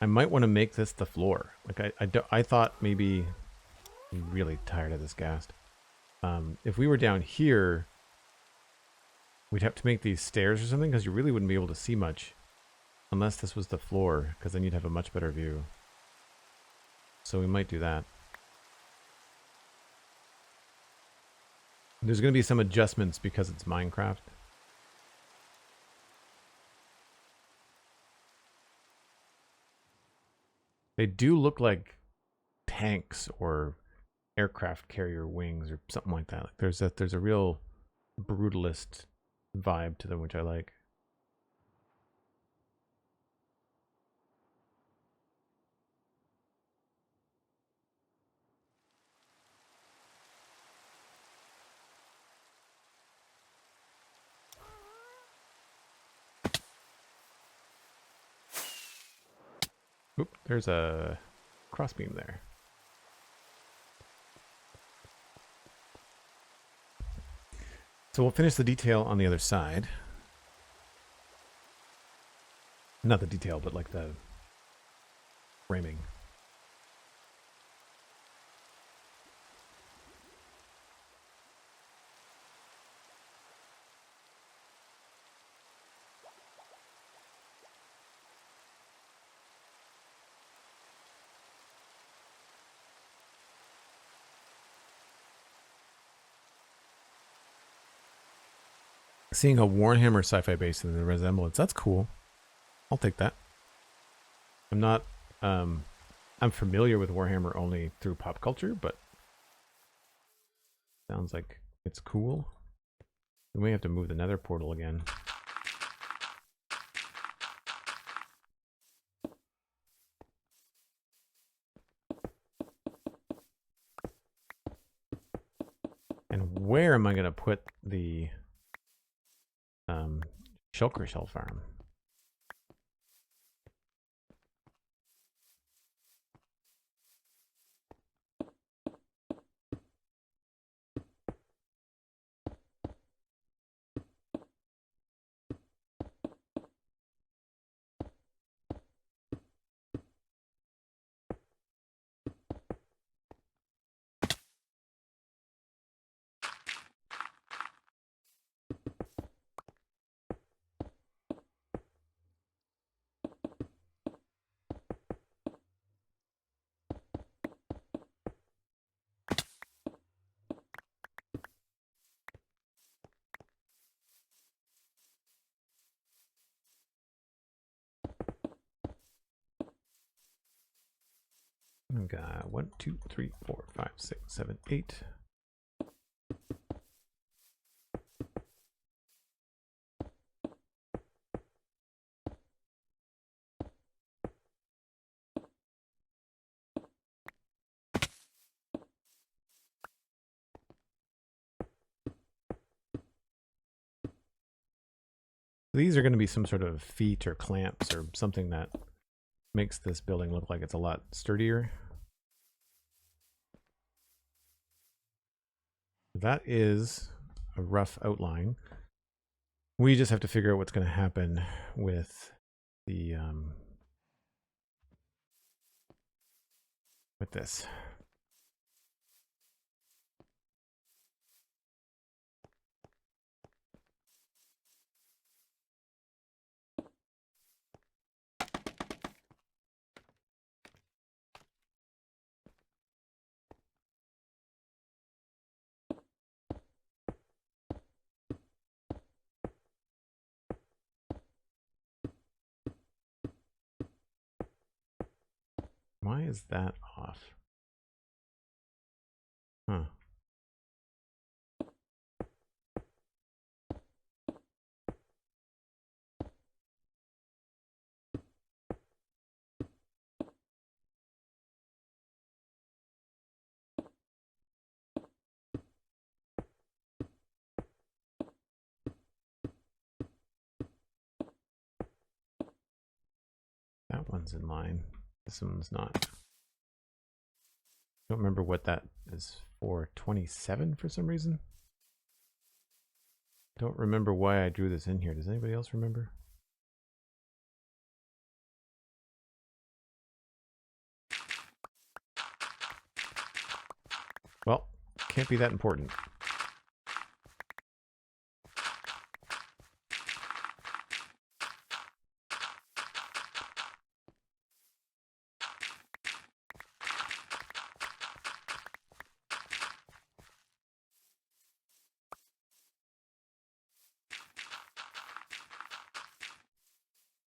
I might want to make this the floor. Like I thought maybe. I'm really tired of this ghast. If we were down here, we'd have to make these stairs or something, because you really wouldn't be able to see much unless this was the floor, because then you'd have a much better view. So we might do that. There's going to be some adjustments because it's Minecraft. They do look like tanks or aircraft carrier wings or something like that. Like there's a real brutalist vibe to them, which I like. Oop, there's a crossbeam there. So we'll finish the detail on the other side. Not the detail, but like the framing. Seeing a Warhammer sci-fi base in the resemblance, that's cool. I'll take that. I'm not, I'm familiar with Warhammer only through pop culture, but sounds like it's cool. We may have to move the nether portal again. where am I going to put the shulker shell farm? I've got 1, 2, 3, 4, 5, 6, 7, 8. These are going to be some sort of feet or clamps or something that makes this building look like it's a lot sturdier. That is a rough outline. We just have to figure out what's going to happen with the with this. Why is that off? Huh. That one's in line. This one's not. Don't remember what that is for. 27 for some reason. Don't remember why I drew this in here. Does anybody else remember? Well, can't be that important.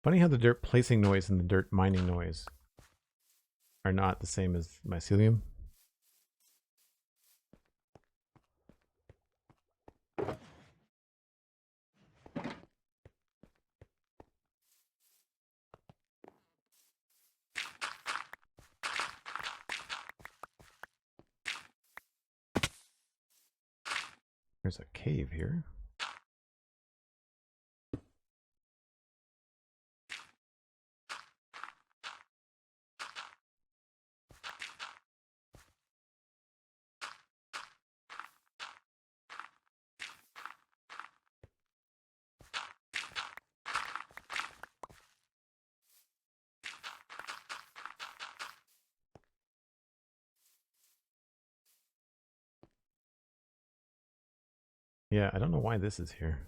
Funny how the dirt placing noise and the dirt mining noise are not the same as mycelium. There's a cave here. Yeah, I don't know why this is here.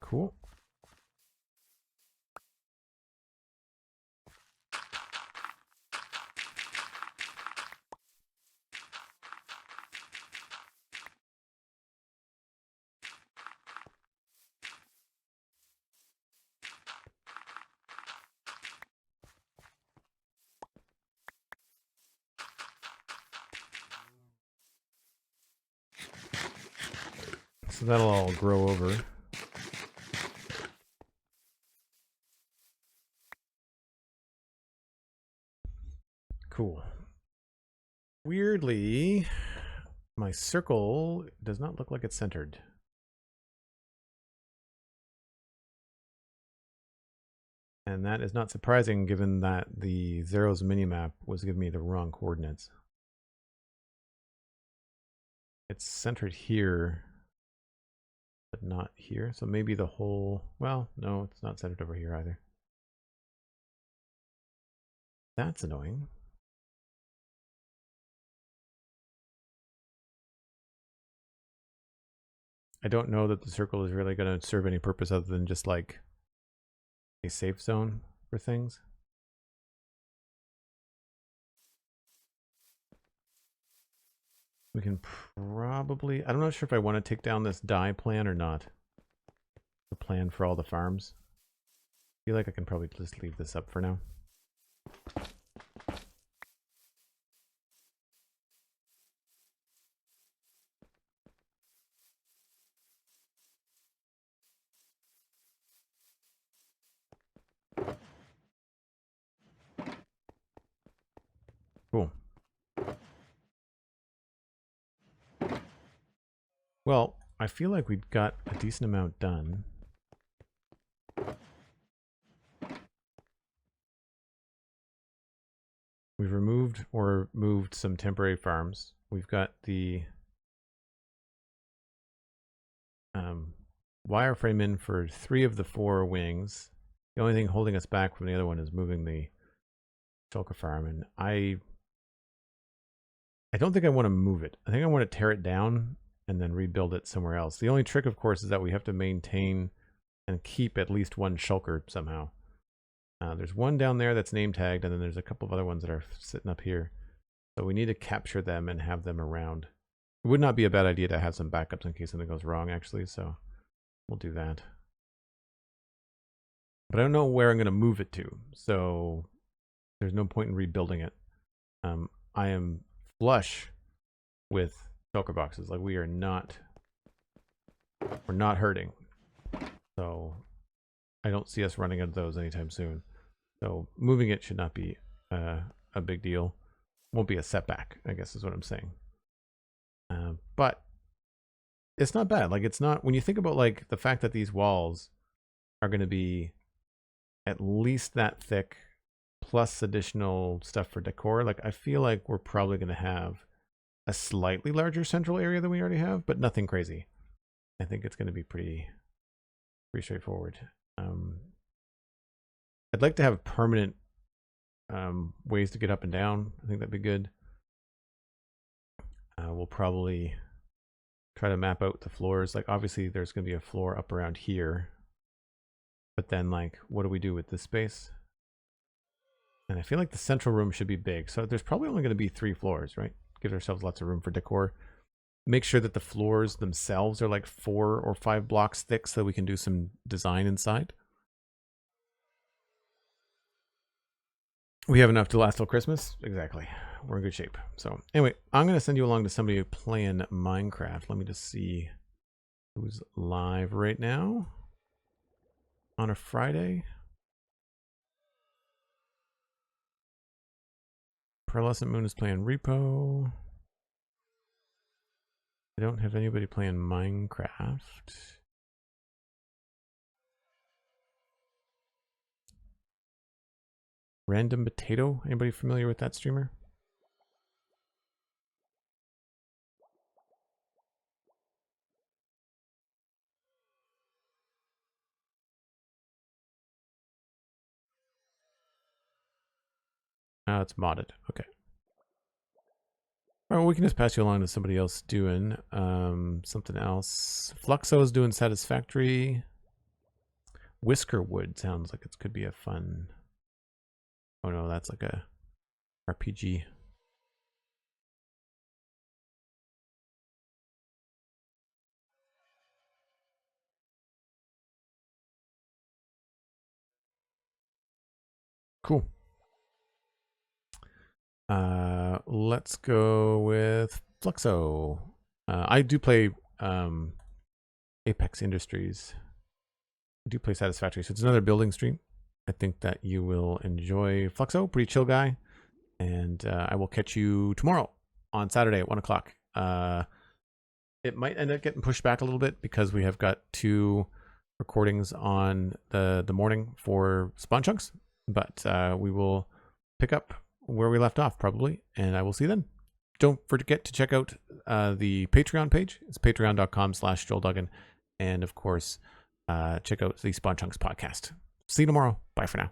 Cool. So that'll all grow over. Cool. Weirdly, my circle does not look like it's centered. And that is not surprising given that the Zeros minimap was giving me the wrong coordinates. It's centered here, but not here. So maybe the whole, well, no, it's not centered over here either. That's annoying. I don't know that the circle is really going to serve any purpose other than just like a safe zone for things. We can probably, I'm not sure if I want to take down this dye plan or not. The plan for all the farms. I feel like I can probably just leave this up for now. Cool. Well, I feel like we've got a decent amount done. We've removed or moved some temporary farms. We've got the wireframe in for 3 of the 4 wings. The only thing holding us back from the other one is moving the shulker farm, and I don't think I want to move it. I think I want to tear it down and then rebuild it somewhere else. The only trick, of course, is that we have to maintain and keep at least 1 shulker somehow. There's one down there that's name tagged, and then there's a couple of other ones that are sitting up here. So we need to capture them and have them around. It would not be a bad idea to have some backups in case something goes wrong, actually, so we'll do that. But I don't know where I'm going to move it to, so there's no point in rebuilding it. I am flush with shulker boxes. Like, we're not hurting. So I don't see us running out of those anytime soon. So moving it should not be a big deal. Won't be a setback, I guess is what I'm saying. But it's not bad. Like, it's not, when you think about like the fact that these walls are going to be at least that thick plus additional stuff for decor, like I feel like we're probably going to have a slightly larger central area than we already have, but nothing crazy. I think it's going to be pretty straightforward. I'd like to have permanent ways to get up and down. I think that'd be good. We'll probably try to map out the floors. Like, obviously there's going to be a floor up around here, but then like, what do we do with this space? And I feel like the central room should be big. So there's probably only going to be 3 floors, right? Give ourselves lots of room for decor. Make sure that the floors themselves are like 4 or 5 blocks thick so we can do some design inside. We have enough to last till Christmas? Exactly. We're in good shape. So anyway, I'm going to send you along to somebody playing Minecraft. Let me just see who's live right now on a Friday. Pearlescent Moon is playing Repo. I don't have anybody playing Minecraft. Random Potato. Anybody familiar with that streamer? It's modded. Okay. All right, well, we can just pass you along to somebody else doing something else. Fluxo is doing Satisfactory. Whiskerwood sounds like it could be a fun. Oh no, that's like a RPG. Cool. Let's go with Fluxo. I do play Apex Industries. I do play Satisfactory, so it's another building stream. I think that you will enjoy. Fluxo, pretty chill guy. And I will catch you tomorrow on Saturday at 1 o'clock. It might end up getting pushed back a little bit because we have got 2 recordings on the morning for Spawn Chunks. But we will pick up where we left off probably, and I will see you then. Don't forget to check out the Patreon page. It's patreon.com/JoelDuggan. And of course, check out the Spawn Chunks podcast. See you tomorrow. Bye for now.